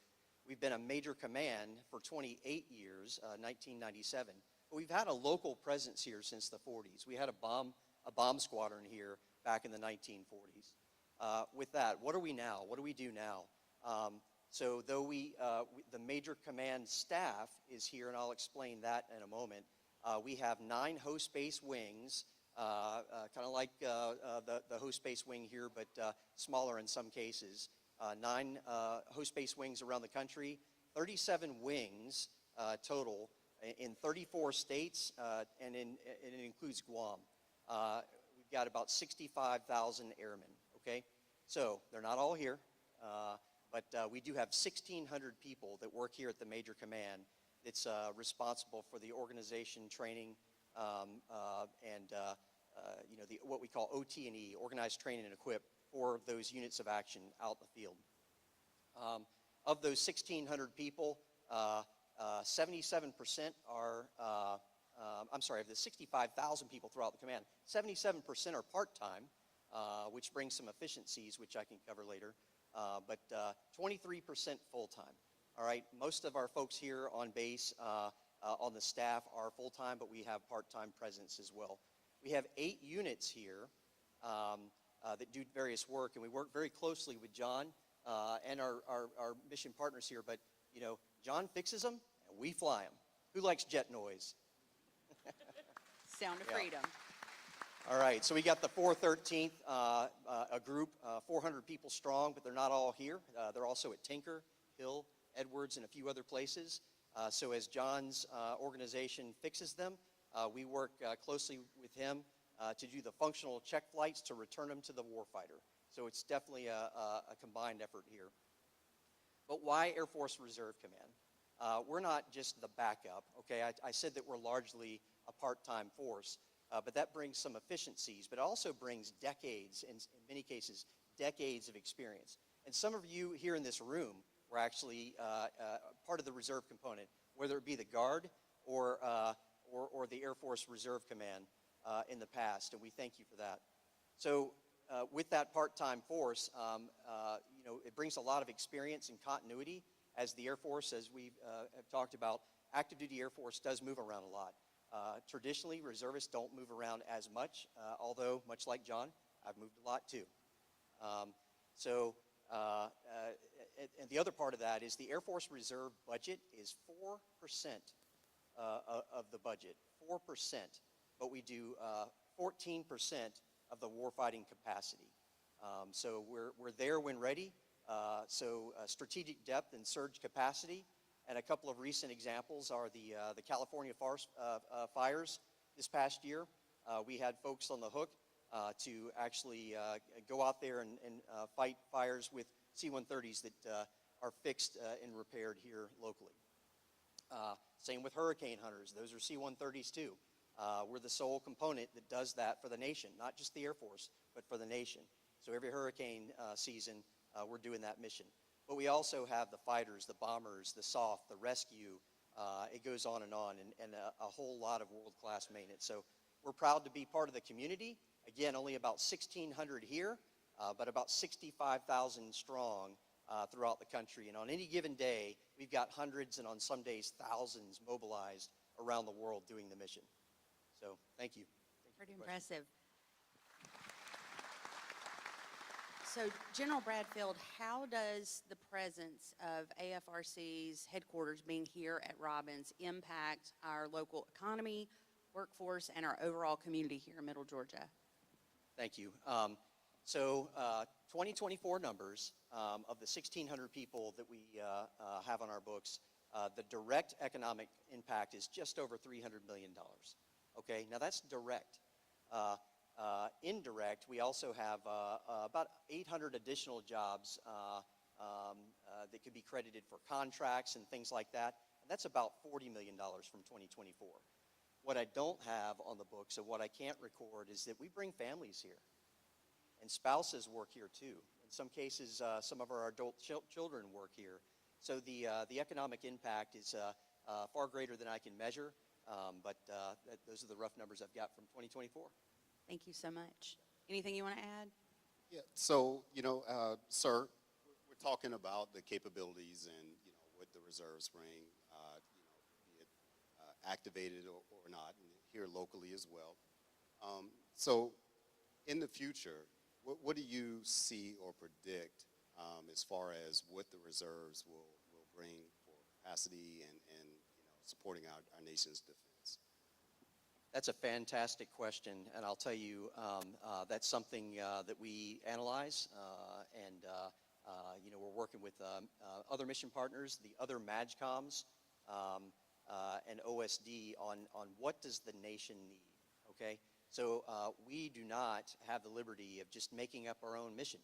Speaker 12: We've been a major command for 28 years, 1997. But we've had a local presence here since the 40s. We had a bomb squadron here back in the 1940s. With that, what are we now? What do we do now? So though the major command staff is here, and I'll explain that in a moment, we have 9 host base wings, kind of like the host base wing here, but smaller in some cases. 9 host base wings around the country, 37 wings total in 34 states, and it includes Guam. We've got about 65,000 airmen, okay? So they're not all here, but we do have 1,600 people that work here at the major command. It's responsible for the organization, training, and what we call OT&E, organized training and equip, for those units of action out in the field. Of those 1,600 people, 77% are, of the 65,000 people throughout the command, 77% are part-time, which brings some efficiencies, which I can cover later, but 23% full-time. All right, most of our folks here on base, on the staff, are full-time, but we have part-time presence as well. We have 8 units here that do various work, and we work very closely with John and our mission partners here, but, John fixes them, and we fly them. Who likes jet noise?
Speaker 9: Sound of freedom.
Speaker 12: All right, so we got the 413th, a group, 400 people strong, but they're not all here. They're also at Tinker, Hill, Edwards, and a few other places. So as John's organization fixes them, we work closely with him to do the functional check flights to return them to the warfighter. So it's definitely a combined effort here. But why Air Force Reserve Command? We're not just the backup, okay? I said that we're largely a part-time force, but that brings some efficiencies, but it also brings decades, in many cases, decades of experience. And some of you here in this room were actually part of the reserve component, whether it be the Guard or the Air Force Reserve Command in the past, and we thank you for that. So with that part-time force, it brings a lot of experience and continuity as the Air Force, as we have talked about. Active duty Air Force does move around a lot. Traditionally, reservists don't move around as much, although, much like John, I've moved a lot too. And the other part of that is the Air Force Reserve budget is 4% of the budget, 4%, but we do 14% of the warfighting capacity. So we're there when ready. Strategic depth and surge capacity. And a couple of recent examples are the California fires this past year. We had folks on the hook to actually go out there and fight fires with C-130s that are fixed and repaired here locally. Same with hurricane hunters. Those are C-130s too. We're the sole component that does that for the nation, not just the Air Force, but for the nation. So every hurricane season, we're doing that mission. But we also have the fighters, the bombers, the SOF, the rescue. It goes on and a whole lot of world-class maintenance. So we're proud to be part of the community. Again, only about 1,600 here, but about 65,000 strong throughout the country. And on any given day, we've got hundreds and on some days thousands mobilized around the world doing the mission. So thank you.
Speaker 9: Pretty impressive. So General Bradfield, how does the presence of AFRC's headquarters being here at Robbins impact our local economy, workforce, and our overall community here in Middle Georgia?
Speaker 12: Thank you. 2024 numbers of the 1,600 people that we have on our books, the direct economic impact is just over $300 million. Okay, now that's direct. Indirect, we also have about 800 additional jobs that could be credited for contracts and things like that. And that's about $40 million from 2024. What I don't have on the books and what I can't record is that we bring families here. And spouses work here too. In some cases, some of our adult children work here. So the economic impact is far greater than I can measure, but those are the rough numbers I've got from 2024.
Speaker 9: Thank you so much. Anything you want to add?
Speaker 10: Yeah, so, sir, we're talking about the capabilities and, what the reserves bring, be it activated or not, and here locally as well. So in the future, what do you see or predict as far as what the reserves will bring for capacity and supporting our nation's defense?
Speaker 12: That's a fantastic question, and I'll tell you that's something that we analyze, and we're working with other mission partners, the other MAGCOMs, and OSD on what does the nation need, okay? So we do not have the liberty of just making up our own mission,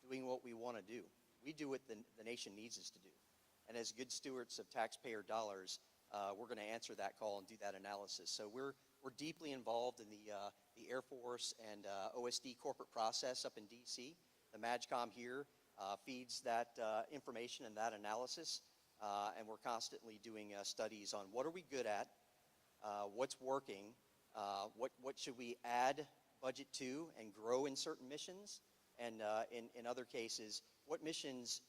Speaker 12: doing what we want to do. We do what the nation needs us to do. And as good stewards of taxpayer dollars, we're going to answer that call and do that analysis. So we're deeply involved in the Air Force and OSD corporate process up in D.C. The MAGCOM here feeds that information and that analysis, and we're constantly doing studies on what are we good at, what's working, what should we add budget to and grow in certain missions, and in other cases, what missions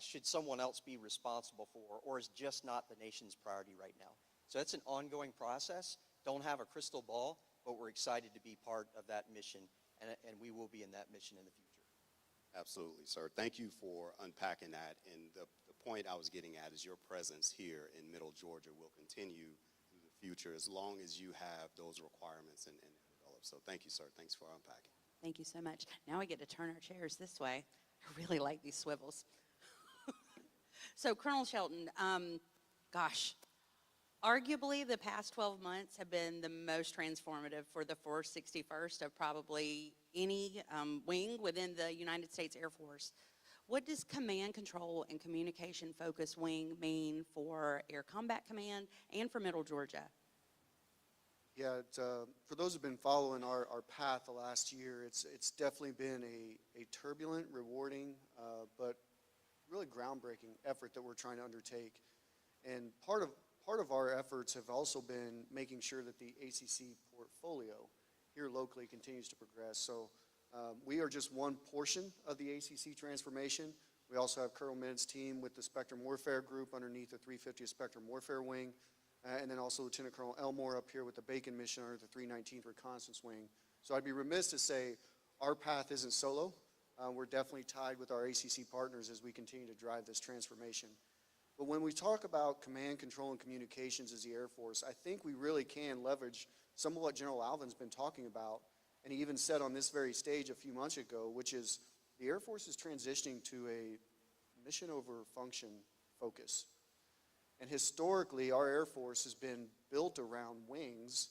Speaker 12: should someone else be responsible for or is just not the nation's priority right now. So that's an ongoing process. Don't have a crystal ball, but we're excited to be part of that mission, and we will be in that mission in the future.
Speaker 10: Absolutely, sir. Thank you for unpacking that. And the point I was getting at is your presence here in Middle Georgia will continue through the future as long as you have those requirements and develop. So thank you, sir. Thanks for unpacking.
Speaker 9: Thank you so much. Now we get to turn our chairs this way. I really like these swivels. So Colonel Shelton, arguably the past 12 months have been the most transformative for the 461st of probably any wing within the United States Air Force. What does Command, Control, and Communication Focus Wing mean for Air Combat Command and for Middle Georgia?
Speaker 7: Yeah, for those who've been following our path the last year, it's definitely been a turbulent, rewarding, but really groundbreaking effort that we're trying to undertake. And part of our efforts have also been making sure that the ACC portfolio here locally continues to progress. So we are just one portion of the ACC transformation. We also have Colonel Minn's team with the Spectrum Warfare Group underneath the 350th Spectrum Warfare Wing, and then also Lieutenant Colonel Elmore up here with the Bacon mission under the 319th Reconnaissance Wing. So I'd be remiss to say our path isn't solo. We're definitely tied with our ACC partners as we continue to drive this transformation. But when we talk about command, control, and communications as the Air Force, I think we really can leverage some of what General Alvin's been talking about And he even said on this very stage a few months ago, which is the Air Force is transitioning to a mission over function focus. And historically, our Air Force has been built around wings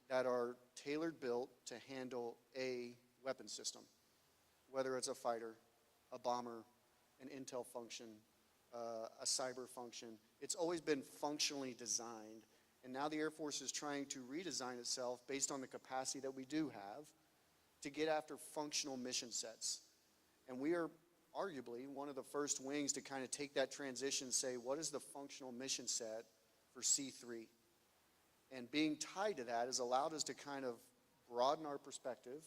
Speaker 7: that are tailored built to handle a weapon system, whether it's a fighter, a bomber, an intel function, a cyber function. It's always been functionally designed. And now the Air Force is trying to redesign itself based on the capacity that we do have to get after functional mission sets. And we are arguably one of the first wings to kind of take that transition and say, what is the functional mission set for C3? And being tied to that has allowed us to kind of broaden our perspective.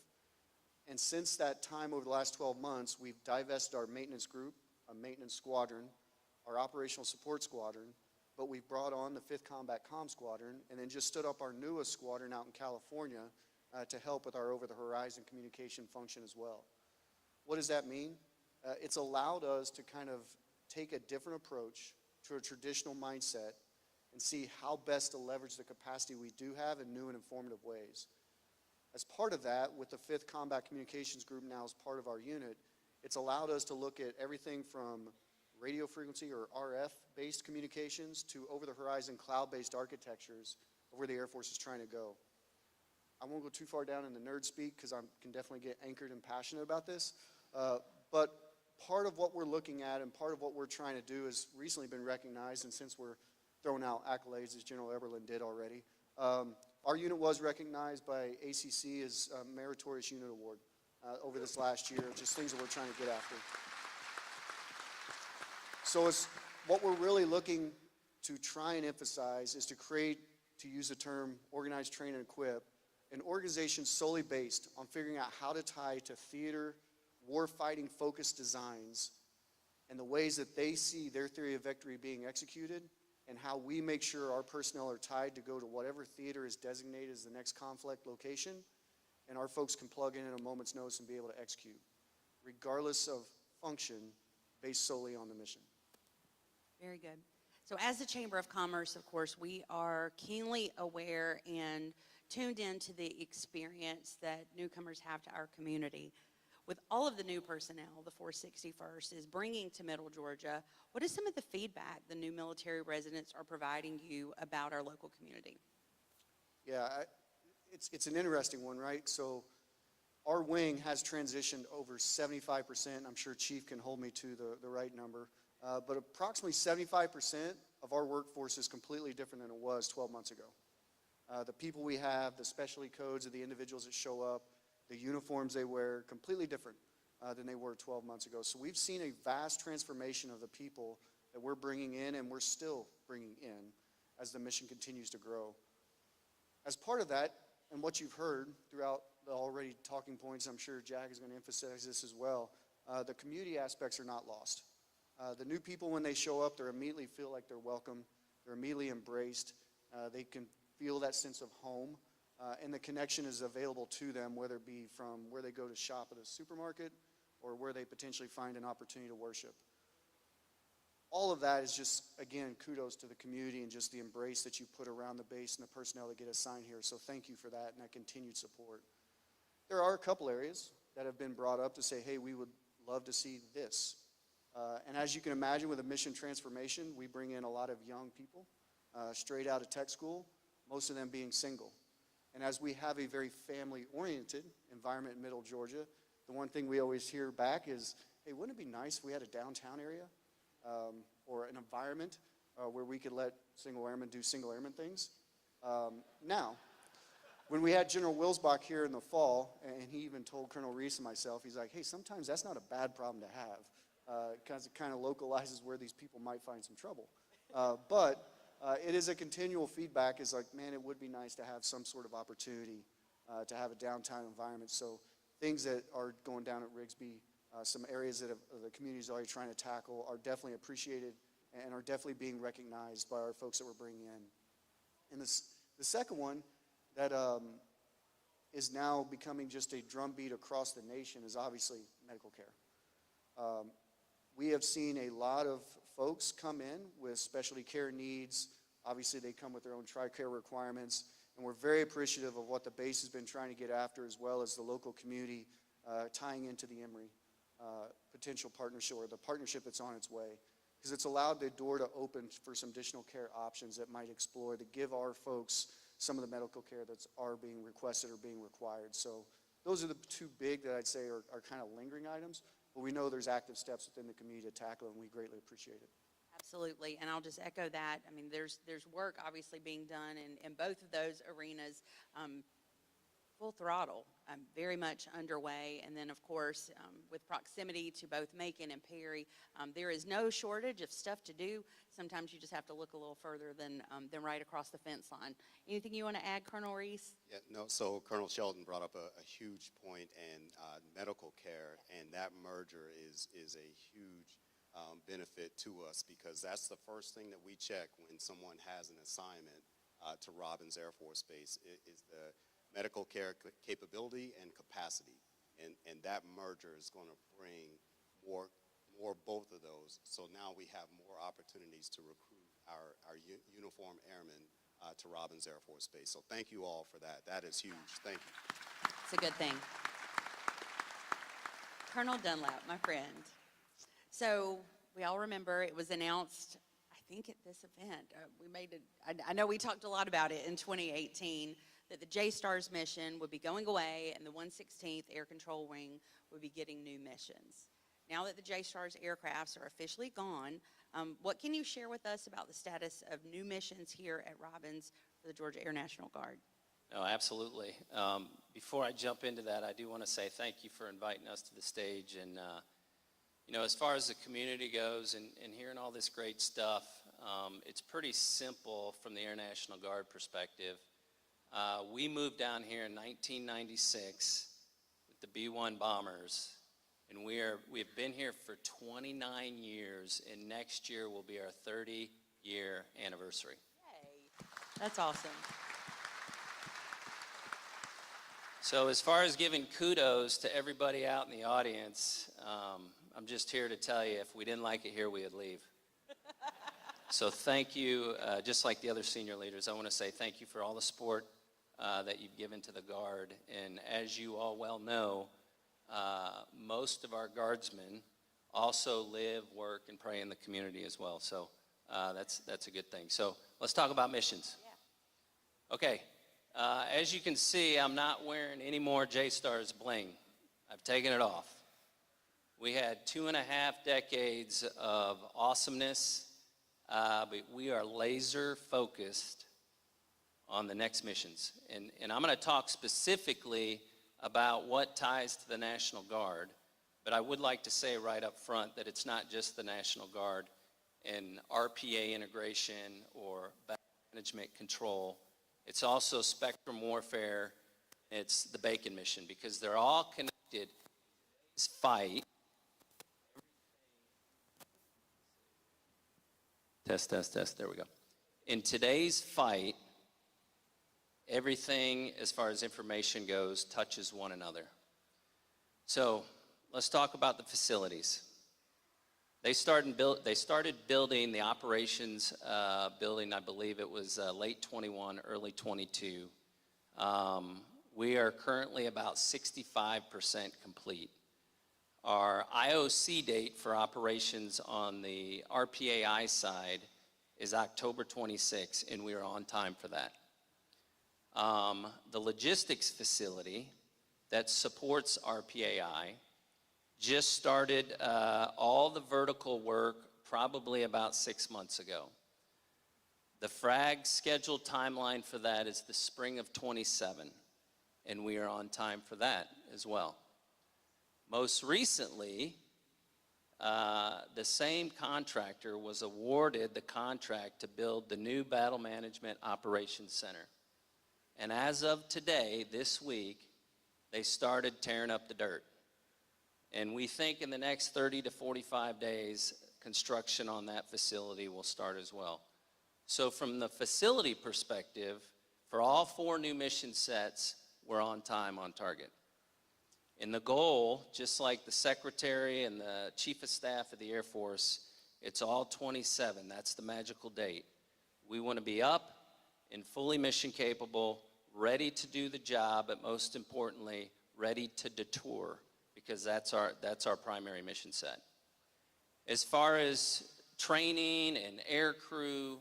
Speaker 7: And since that time over the last 12 months, we've divested our maintenance group, a maintenance squadron, our operational support squadron, but we've brought on the 5th Combat Comm Squadron and then just stood up our newest squadron out in California to help with our over-the-horizon communication function as well. What does that mean? It's allowed us to kind of take a different approach to a traditional mindset and see how best to leverage the capacity we do have in new and informative ways. As part of that, with the 5th Combat Communications Group now as part of our unit, it's allowed us to look at everything from radio frequency or RF-based communications to over-the-horizon cloud-based architectures of where the Air Force is trying to go. I won't go too far down in the nerd speak because I can definitely get anchored and passionate about this. But part of what we're looking at and part of what we're trying to do has recently been recognized, and since we're throwing out accolades as General Eberlin did already, our unit was recognized by ACC as a Meritorious Unit Award over this last year, just things that we're trying to get after. So it's what we're really looking to try and emphasize is to create, to use the term organize, train, and equip, an organization solely based on figuring out how to tie to theater, war-fighting focused designs and the ways that they see their theory of victory being executed and how we make sure our personnel are tied to go to whatever theater is designated as the next conflict location, and our folks can plug in at a moment's notice and be able to execute, regardless of function, based solely on the mission.
Speaker 9: Very good. So as the Chamber of Commerce, of course, we are keenly aware and tuned into the experience that newcomers have to our community. With all of the new personnel, the 461st is bringing to Middle Georgia, what is some of the feedback the new military residents are providing you about our local community?
Speaker 7: Yeah, it's an interesting one, right? So our wing has transitioned over 75%. I'm sure Chief can hold me to the right number. But approximately 75% of our workforce is completely different than it was 12 months ago. The people we have, the specialty codes of the individuals that show up, the uniforms they wear, completely different than they were 12 months ago. So we've seen a vast transformation of the people that we're bringing in and we're still bringing in as the mission continues to grow. As part of that, and what you've heard throughout the already talking points, I'm sure Jack is going to emphasize this as well, the community aspects are not lost. The new people, when they show up, they immediately feel like they're welcome. They're immediately embraced. They can feel that sense of home. And the connection is available to them, whether it be from where they go to shop at a supermarket or where they potentially find an opportunity to worship. All of that is just, again, kudos to the community and just the embrace that you put around the base and the personnel that get assigned here. So thank you for that and that continued support. There are a couple areas that have been brought up to say, hey, we would love to see this. And as you can imagine, with a mission transformation, we bring in a lot of young people straight out of tech school, most of them being single. And as we have a very family-oriented environment in Middle Georgia, the one thing we always hear back is, hey, wouldn't it be nice if we had a downtown area or an environment where we could let single airmen do single airman things? Now, when we had General Wilsbach here in the fall, and he even told Colonel Reese and myself, he's like, hey, sometimes that's not a bad problem to have, because it kind of localizes where these people might find some trouble. But it is a continual feedback. Is like, man, it would be nice to have some sort of opportunity to have a downtown environment. So things that are going down at Rigsby, some areas that the community is already trying to tackle are definitely appreciated and are definitely being recognized by our folks that we're bringing in. And the second one that is now becoming just a drumbeat across the nation is obviously medical care. We have seen a lot of folks come in with specialty care needs. Obviously, they come with their own TRICARE requirements.
Speaker 13: And we're very appreciative of what the base has been trying to get after, as well as the local community tying into the Emory potential partnership, or the partnership that's on its way. Because it's allowed the door to open for some additional care options that might explore to give our folks some of the medical care that's are being requested or being required. So those are the two big that I'd say are kind of lingering items, but we know there's active steps within the community to tackle it, and we greatly appreciate it.
Speaker 9: Absolutely, and I'll just echo that. I mean, there's work obviously being done in both of those arenas, full throttle, very much underway. And then, of course, with proximity to both Macon and Perry, there is no shortage of stuff to do. Sometimes you just have to look a little further than right across the fence line. Anything you want to add, Colonel Reese?
Speaker 10: Yeah, no, so Colonel Sheldon brought up a huge point, and medical care, and that merger is a huge benefit to us, because that's the first thing that we check when someone has an assignment to Robins Air Force Base, is the medical care capability and capacity. And that merger is going to bring more both of those. So now we have more opportunities to recruit our uniformed airmen to Robins Air Force Base. So thank you all for that. That is huge. Thank you.
Speaker 9: It's a good thing. Colonel Dunlap, my friend. So we all remember it was announced, I think, at this event. I know we talked a lot about it in 2018, that the JSTARS mission would be going away and the 116th Air Control Wing would be getting new missions. Now that the JSTARS aircrafts are officially gone, what can you share with us about the status of new missions here at Robins for the Georgia Air National Guard?
Speaker 14: No, absolutely. Before I jump into that, I do want to say thank you for inviting us to the stage. And, you know, as far as the community goes and hearing all this great stuff, it's pretty simple from the Air National Guard perspective. We moved down here in 1996 with the B-1 bombers, and we've been here for 29 years, and next year will be our 30-year anniversary.
Speaker 9: Yay. That's awesome.
Speaker 14: So as far as giving kudos to everybody out in the audience, I'm just here to tell you, if we didn't like it here, we would leave. So thank you, just like the other senior leaders, I want to say thank you for all the support that you've given to the Guard. And as you all well know, most of our Guardsmen also live, work, and pray in the community as well. So that's a good thing. So let's talk about missions. Yeah. Okay. As you can see, I'm not wearing any more JSTARS bling. I've taken it off. We had 2.5 decades of awesomeness, but we are laser focused on the next missions. And I'm going to talk specifically about what ties to the National Guard, but I would like to say right up front that it's not just the National Guard and RPA integration or battle management control. It's also spectrum warfare. It's the Bacon mission, because they're all connected. This fight. Test, there we go. In today's fight, everything as far as information goes touches one another. So let's talk about the facilities. They started building the operations building, I believe it was late 21, early 22. We are currently about 65% complete. Our IOC date for operations on the RPAI side is October 26, and we are on time for that. The logistics facility that supports RPAI just started all the vertical work probably about 6 months ago. The FRAG scheduled timeline for that is the spring of 27, and we are on time for that as well. Most recently, the same contractor was awarded the contract to build the new Battle Management Operations Center. And as of today, this week, they started tearing up the dirt. And we think in the next 30 to 45 days, construction on that facility will start as well. So from the facility perspective, for all 4 new mission sets, we're on time, on target. And the goal, just like the Secretary and the Chief of Staff of the Air Force, it's all 27. That's the magical date. We want to be up and fully mission capable, ready to do the job, but most importantly, ready to detour, because that's our primary mission set. As far as training and air crew,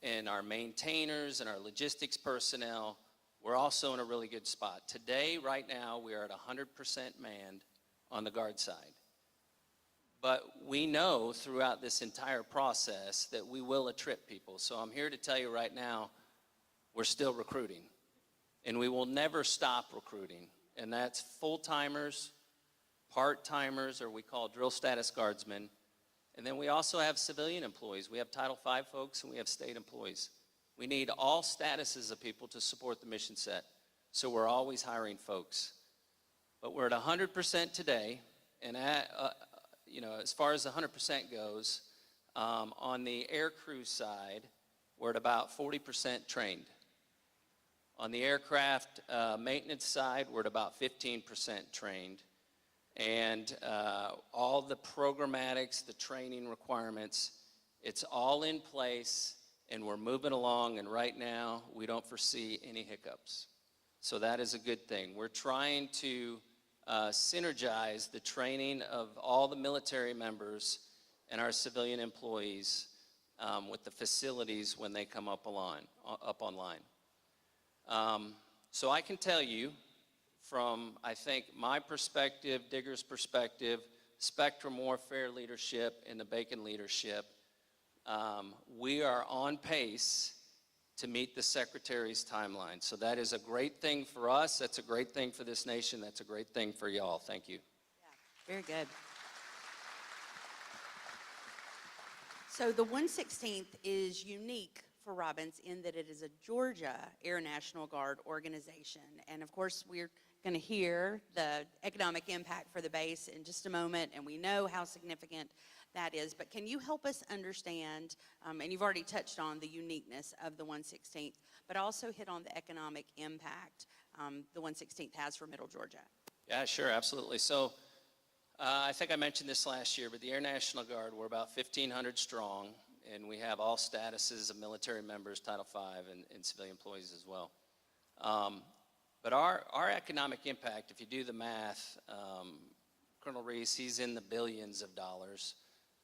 Speaker 14: and our maintainers and our logistics personnel, we're also in a really good spot. Today, right now, we are at 100% manned on the guard side. But we know throughout this entire process that we will attrit people. So I'm here to tell you right now, we're still recruiting. And we will never stop recruiting. And that's full-timers, part-timers, or we call drill status guardsmen. And then we also have civilian employees. We have Title V folks and we have state employees. We need all statuses of people to support the mission set. So we're always hiring folks. But we're at 100% today. And as far as 100% goes, on the air crew side, we're at about 40% trained. On the aircraft maintenance side, we're at about 15% trained. And all the programmatics, the training requirements, it's all in place, and we're moving along, and right now, we don't foresee any hiccups. So that is a good thing. We're trying to synergize the training of all the military members and our civilian employees with the facilities when they come up online. So I can tell you, from, I think, my perspective, Digger's perspective, Spectrum Warfare leadership, and the Bacon leadership, we are on pace to meet the Secretary's timeline. So that is a great thing for us. That's a great thing for this nation. That's a great thing for y'all. Thank you.
Speaker 9: Yeah, very good. So the 116th is unique for Robbins in that it is a Georgia Air National Guard organization. And of course, we're going to hear the economic impact for the base in just a moment, and we know how significant that is. But can you help us understand, and you've already touched on the uniqueness of the 116th, but also hit on the economic impact the 116th has for Middle Georgia?
Speaker 14: Yeah, sure, absolutely. So I think I mentioned this last year, but the Air National Guard, we're about 1,500 strong, and we have all statuses of military members, Title V, and civilian employees as well. But our economic impact, if you do the math, Colonel Reese, he's in the billions of dollars.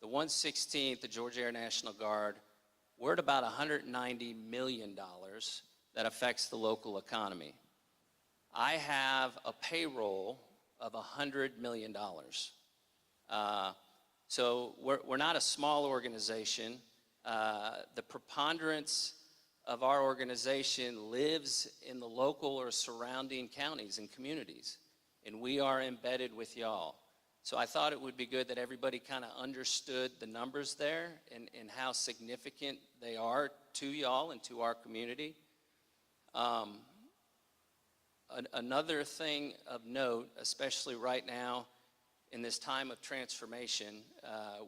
Speaker 14: The 116th, the Georgia Air National Guard, we're at about $190 million that affects the local economy. I have a payroll of $100 million. So we're not a small organization. The preponderance of our organization lives in the local or surrounding counties and communities, and we are embedded with y'all. So I thought it would be good that everybody kind of understood the numbers there and how significant they are to y'all and to our community. Another thing of note, especially right now in this time of transformation,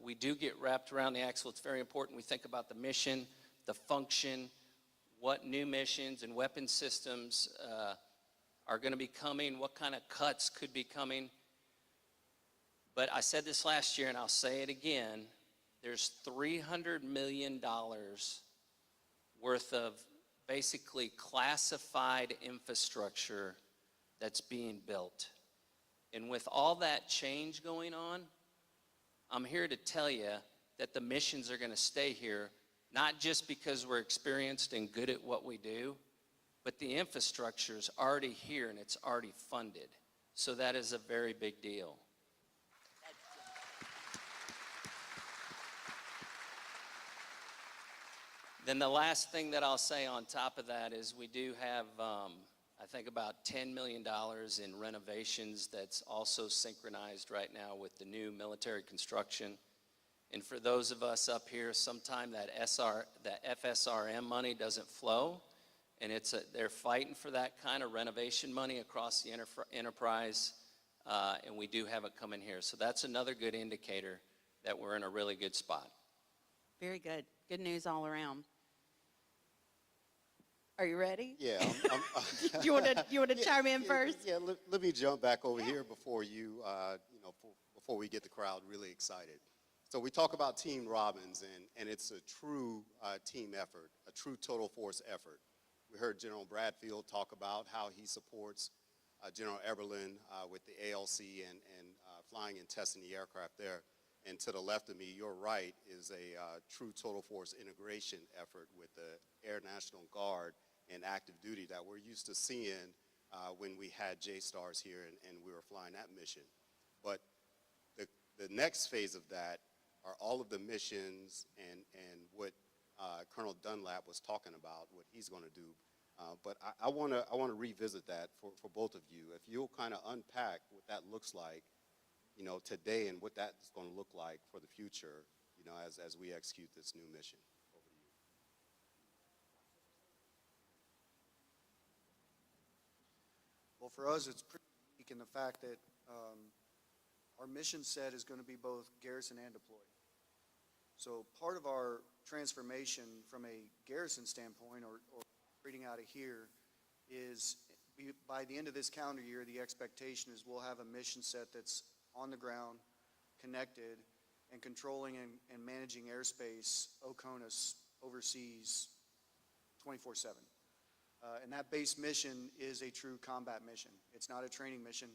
Speaker 14: we do get wrapped around the axle. It's very important we think about the mission, the function, what new missions and weapon systems are going to be coming, what kind of cuts could be coming. But I said this last year, and I'll say it again, there's $300 million worth of basically classified infrastructure that's being built. And with all that change going on, I'm here to tell you that the missions are going to stay here, not just because we're experienced and good at what we do, but the infrastructure is already here and it's already funded. So that is a very big deal. Then the last thing that I'll say on top of that is we do have, I think, about $10 million in renovations that's also synchronized right now with the new military construction. And for those of us up here, sometime that FSRM money doesn't flow, and they're fighting for that kind of renovation money across the enterprise, and we do have it coming here. So that's another good indicator that we're in a really good spot.
Speaker 9: Very good. Good news all around. Are you ready?
Speaker 10: Yeah.
Speaker 9: you want to chime in first?
Speaker 10: Yeah. Let me jump back over here before before we get the crowd really excited. So we talk about Team Robbins, and it's a true team effort, a true total force effort. We heard General Bradfield talk about how he supports General Eberlin with the ALC and flying and testing the aircraft there. And to the left of me, your right, is a true total force integration effort with the Air National Guard and active duty that we're used to seeing when we had J-Stars here and we were flying that mission. But the next phase of that are all of the missions and what Colonel Dunlap was talking about, what he's going to do. But I want to revisit that for both of you. If you'll kind of unpack what that looks like, you know, today and what that's going to look like for the future, you know, as we execute this new mission. Over to you.
Speaker 13: Well, for us, it's pretty unique in the fact that our mission set is going to be both garrison and deployed. So part of our transformation from a garrison standpoint or operating out of here is by the end of this calendar year, the expectation is we'll have a mission set that's on the ground, connected, and controlling and managing airspace, OCONUS, overseas, 24/7. And that base mission is a true combat mission. It's not a training mission.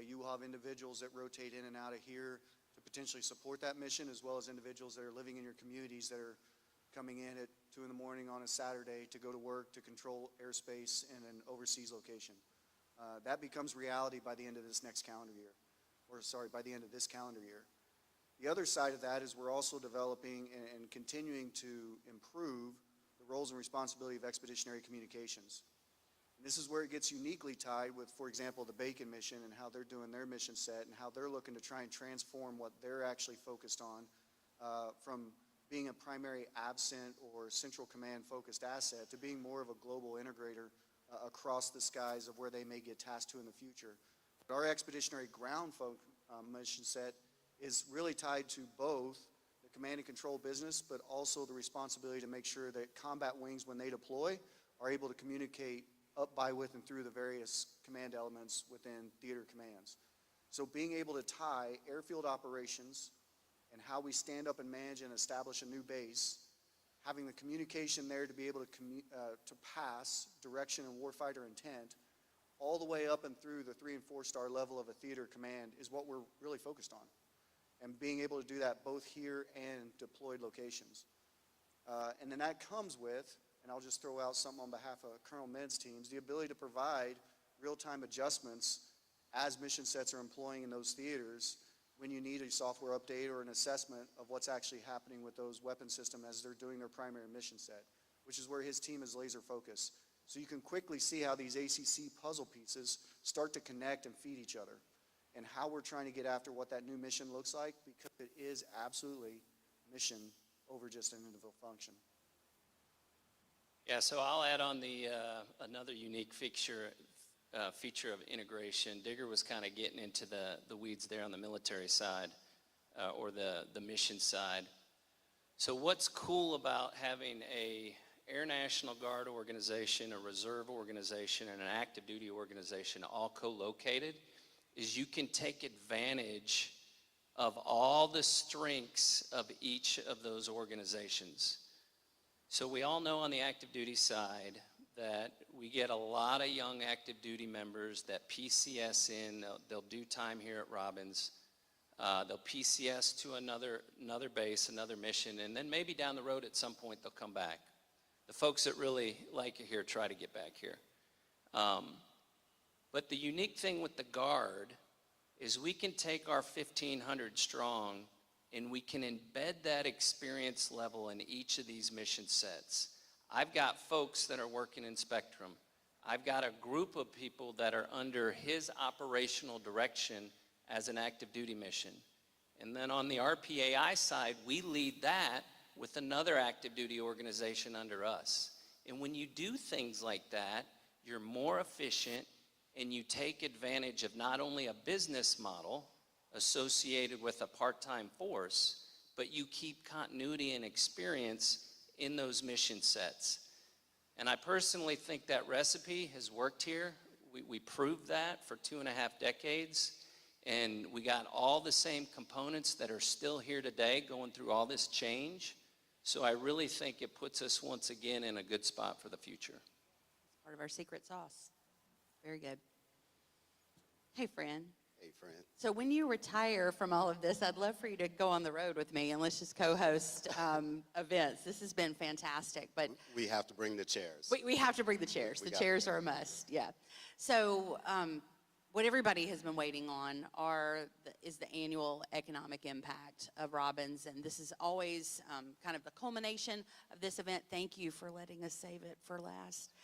Speaker 13: You will have individuals that rotate in and out of here to potentially support that mission, as well as individuals that are living in your communities that are coming in at 2 in the morning on a Saturday to go to work to control airspace in an overseas location. That becomes reality by the end of this next calendar year, by the end of this calendar year. The other side of that is we're also developing and continuing to improve the roles and responsibility of expeditionary communications. And this is where it gets uniquely tied with, for example, the Bacon mission and how they're doing their mission set and how they're looking to try and transform what they're actually focused on from being a primary absent or central command focused asset to being more of a global integrator across the skies of where they may get tasked to in the future. But our expeditionary ground mission set is really tied to both the command and control business, but also the responsibility to make sure that combat wings, when they deploy, are able to communicate up, by, with, and through the various command elements within theater commands. So being able to tie airfield operations and how we stand up and manage and establish a new base, having the communication there to be able to pass direction and warfighter intent, all the way up and through the 3- and 4-star level of a theater command is what we're really focused on. And being able to do that both here and deployed locations. And then that comes with, and I'll just throw out something on behalf of Colonel Mint's teams, the ability to provide real-time adjustments as mission sets are employing in those theaters when you need a software update or an assessment of what's actually happening with those weapon systems as they're doing their primary mission set, which is where his team is laser focused. So you can quickly see how these ACC puzzle pieces start to connect and feed each other, and how we're trying to get after what that new mission looks like, because it is absolutely mission over just an individual function.
Speaker 14: Yeah, so I'll add on the another unique feature of integration. Digger was kind of getting into the weeds there on the military side or the mission side. So what's cool about having a Air National Guard organization, a reserve organization, and an active duty organization all co-located is you can take advantage of all the strengths of each of those organizations. So we all know on the active duty side that we get a lot of young active duty members that PCS in, they'll do time here at Robbins, they'll PCS to another base, another mission, and then maybe down the road at some point they'll come back. The folks that really like it here try to get back here. But the unique thing with the Guard is we can take our 1,500 strong and we can embed that experience level in each of these mission sets. I've got folks that are working in Spectrum. I've got a group of people that are under his operational direction as an active duty mission. And then on the RPAI side, we lead that with another active duty organization under us. And when you do things like that, you're more efficient and you take advantage of not only a business model associated with a part-time force, but you keep continuity and experience in those mission sets. And I personally think that recipe has worked here. We proved that for 2.5 decades. And we got all the same components that are still here today going through all this change. So I really think it puts us once again in a good spot for the future.
Speaker 9: It's part of our secret sauce. Very good. Hey, friend.
Speaker 10: Hey, friend.
Speaker 9: So when you retire from all of this, I'd love for you to go on the road with me and let's just co-host events. This has been fantastic. But
Speaker 10: We have to bring the chairs.
Speaker 9: we have to bring the chairs. The chairs are a must, yeah. So what everybody has been waiting on is the annual economic impact of Robbins. And this is always kind of the culmination of this event. Thank you for letting us save it for last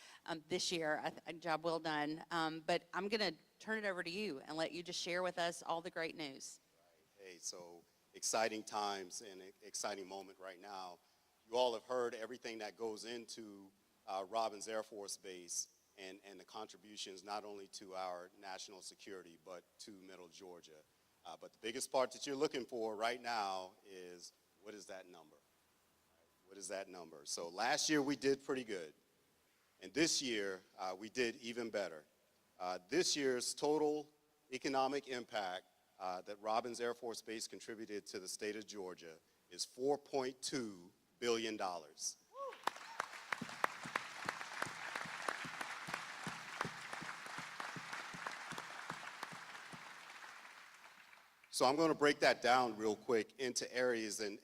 Speaker 9: this year. A job well done. But I'm going to turn it over to you and let you just share with us all the great news.
Speaker 10: Hey, so exciting times and exciting moment right now. You all have heard everything that goes into Robbins Air Force Base and the contributions not only to our national security, but to Middle Georgia. But the biggest part that you're looking for right now is, what is that number? What is that number? So last year we did pretty good. And this year we did even better. This year's total economic impact that Robbins Air Force Base contributed to the state of Georgia is $4.2 billion. So I'm going to break that down real quick into areas and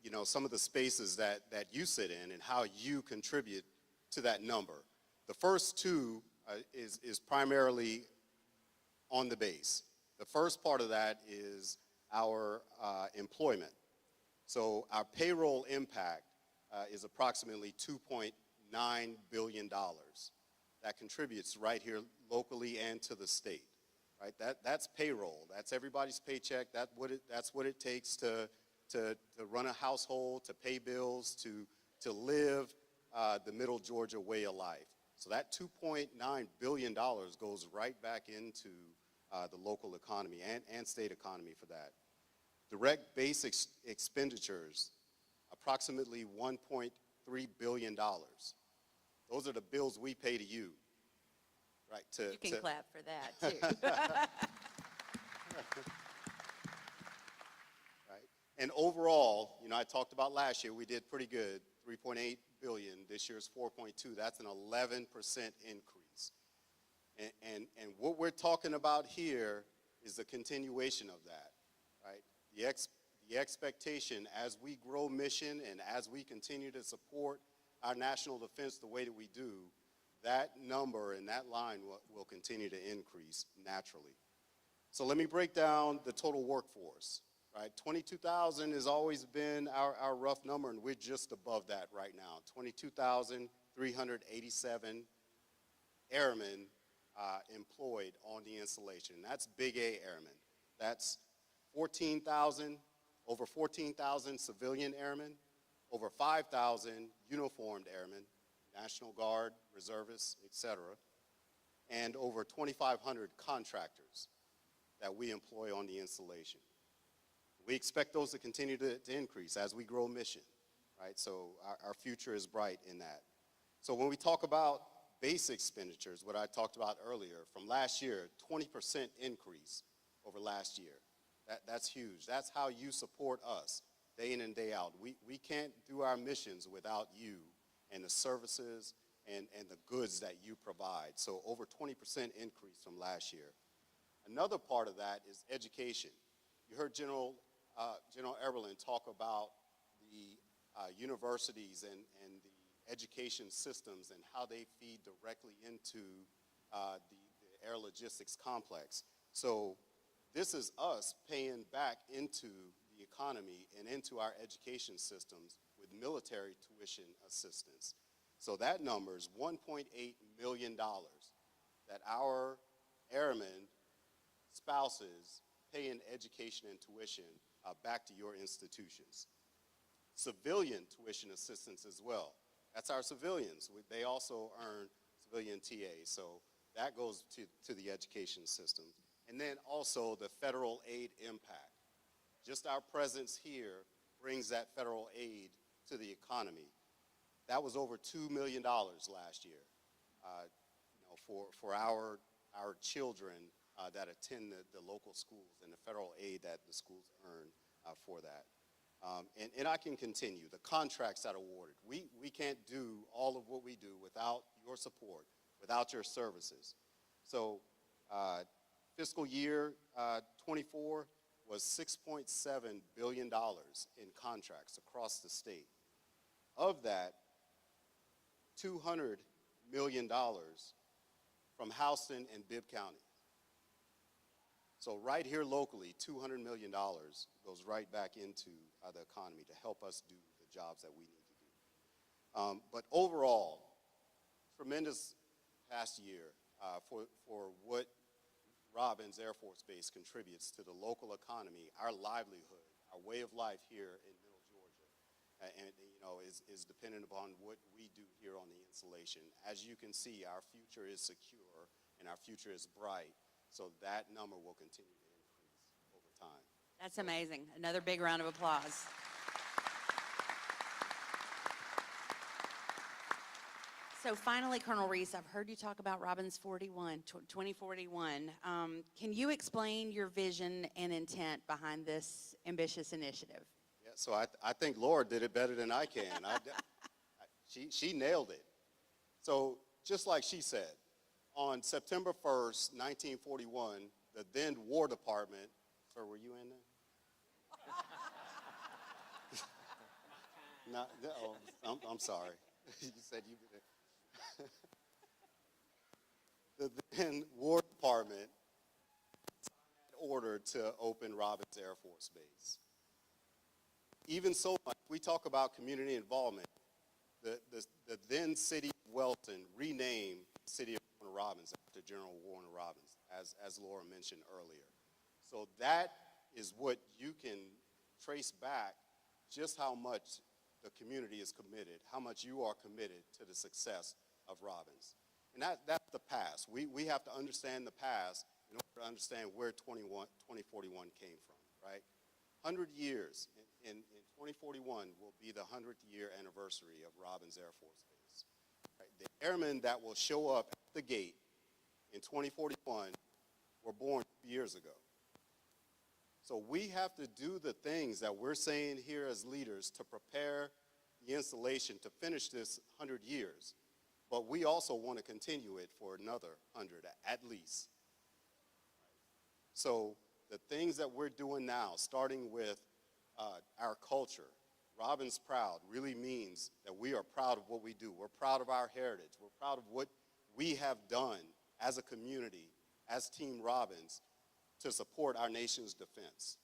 Speaker 10: you know, some of the spaces that you sit in and how you contribute to that number. The first two is primarily on the base. The first part of that is our employment. So our payroll impact is approximately $2.9 billion. That contributes right here locally and to the state. Right? That's payroll. That's everybody's paycheck. That's what it takes to run a household, to pay bills, to live the Middle Georgia way of life. So that $2.9 billion goes right back into the local economy and state economy for that. Direct base expenditures, approximately $1.3 billion. Those are the bills we pay to you. Right,
Speaker 9: you can clap for that, too.
Speaker 10: Right. And overall, you know, I talked about last year, we did pretty good, 3.8 billion. This year's 4.2. That's an 11% increase. And what we're talking about here is the continuation of that, right? The expectation as we grow mission and as we continue to support our national defense the way that we do, that number and that line will continue to increase naturally. So let me break down the total workforce, right? 22,000 has always been our rough number, and we're just above that right now. 22,387 airmen employed on the installation. That's Big A airmen. That's over 14,000 civilian airmen, over 5,000 uniformed airmen, National Guard, reservists, etc., and over 2,500 contractors that we employ on the installation. We expect those to continue to increase as we grow mission, right? So our future is bright in that. So when we talk about base expenditures, what I talked about earlier, from last year, 20% increase over last year. That's huge. That's how you support us day in and day out. We can't do our missions without you and the services and the goods that you provide. So over 20% increase from last year. Another part of that is education. You heard General Eberlin talk about the universities and the education systems and how they feed directly into the air logistics complex. So this is us paying back into the economy and into our education systems with military tuition assistance. So that number is $1.8 million that our airmen, spouses, pay in education and tuition back to your institutions. Civilian tuition assistance as well. That's our civilians. They also earn civilian TA, so that goes to the education system. And then also the federal aid impact. Just our presence here brings that federal aid to the economy. That was over $2 million last year, for our children that attend the local schools and the federal aid that the schools earn for that. And I can continue. The contracts that are awarded. We can't do all of what we do without your support, without your services. So fiscal year 24 was $6.7 billion in contracts across the state. Of that, $200 million from Houston and Bibb County. So right here locally, $200 million goes right back into the economy to help us do the jobs that we need to do. But overall, tremendous past year for what Robins Air Force Base contributes to the local economy, our livelihood, our way of life here in Middle Georgia, and you know, is dependent upon what we do here on the installation. As you can see, our future is secure and our future is bright. So that number will continue to increase over time.
Speaker 9: That's amazing. Another big round of applause. So finally, Colonel Reese, I've heard you talk about Robins 2041. Can you explain your vision and intent behind this ambitious initiative?
Speaker 10: Yeah, so I think Laura did it better than I can. She nailed it. So just like she said, on September 1st, 1941, the then War Department, sir, were you in there? No, I'm sorry. You said you did. The then War Department ordered to open Robins Air Force Base. Even so much, we talk about community involvement. The then city of Welton renamed the city of Warner Robins after General Warner Robins, as Laura mentioned earlier. So that is what you can trace back just how much the community is committed, how much you are committed to the success of Robins. And that's the past. We have to understand the past in order to understand where 2041 came from, right? 100 years. In 2041 will be the 100th year anniversary of Robins Air Force Base. Right? The airmen that will show up at the gate in 2041 were born years ago. So we have to do the things that we're saying here as leaders to prepare the installation to finish this 100 years. But we also want to continue it for another 100 at least. So the things that we're doing now, starting with our culture, Robins Proud really means that we are proud of what we do. We're proud of our heritage. We're proud of what we have done as a community, as Team Robins, to support our nation's defense.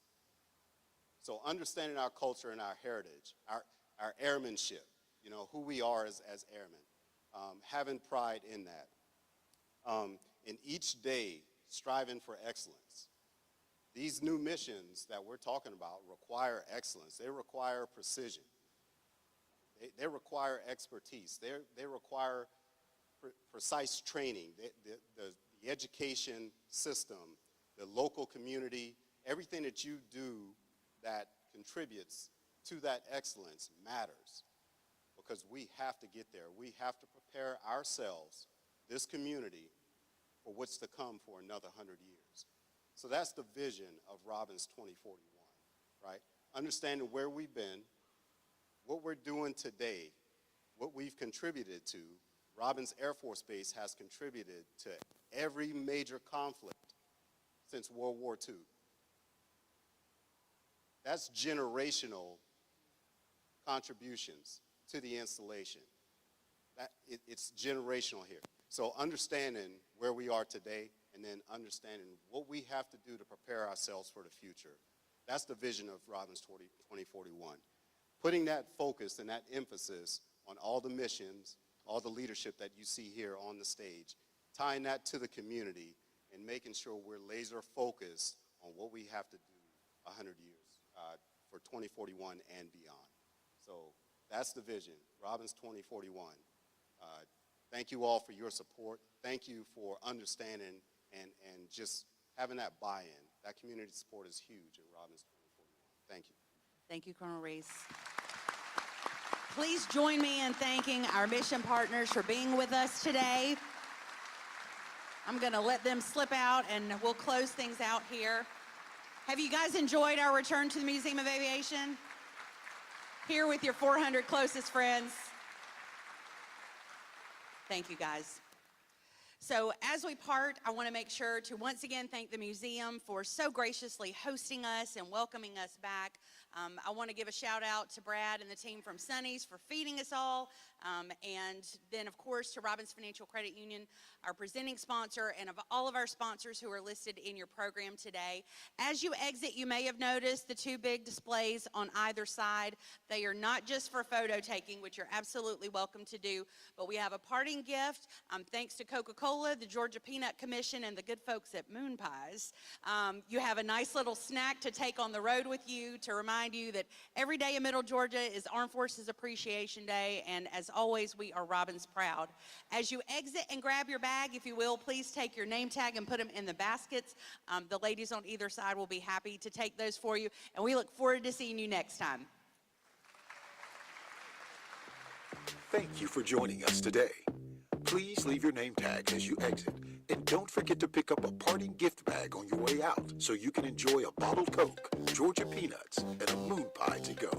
Speaker 10: So understanding our culture and our heritage, our airmanship, you know, who we are as airmen, having pride in that. And each day, striving for excellence. These new missions that we're talking about require excellence. They require precision. They require expertise. They require precise training. The education system, the local community, everything that you do that contributes to that excellence matters, because we have to get there. We have to prepare ourselves, this community, for what's to come for another 100 years. So that's the vision of Robins 2041, right? Understanding where we've been, what we're doing today, what we've contributed to. Robins Air Force Base has contributed to every major conflict since World War II. That's generational contributions to the installation. It's generational here. So understanding where we are today, and then understanding what we have to do to prepare ourselves for the future. That's the vision of Robins 2041. Putting that focus and that emphasis on all the missions, all the leadership that you see here on the stage, tying that to the community and making sure we're laser focused on what we have to do 100 years for 2041 and beyond. So that's the vision, Robins 2041. Thank you all for your support. Thank you for understanding and just having that buy-in. That community support is huge in Robins 2041. Thank you.
Speaker 9: Thank you, Colonel Reese. Please join me in thanking our mission partners for being with us today. I'm going to let them slip out and we'll close things out here. Have you guys enjoyed our return to the Museum of Aviation? Here with your 400 closest friends. Thank you, guys. So as we part, I want to make sure to once again thank the museum for so graciously hosting us and welcoming us back. I want to give a shout out to Brad and the team from Sonny's for feeding us all. And then, of course, to Robbins Financial Credit Union, our presenting sponsor, and of all of our sponsors who are listed in your program today. As you exit, you may have noticed the two big displays on either side. They are not just for photo taking, which you're absolutely welcome to do, but we have a parting gift. Thanks to Coca-Cola, the Georgia Peanut Commission, and the good folks at Moon Pies. You have a nice little snack to take on the road with you to remind you that every day in Middle Georgia is Armed Forces Appreciation Day, and as always, we are Robbins proud. As you exit and grab your bag, if you will, please take your name tag and put them in the baskets. The ladies on either side will be happy to take those for you, and we look forward to seeing you next time.
Speaker 1: Thank you for joining us today. Please leave your name tags as you exit, and don't forget to pick up a parting gift bag on your way out so you can enjoy a bottled Coke, Georgia Peanuts, and a Moon Pie to go.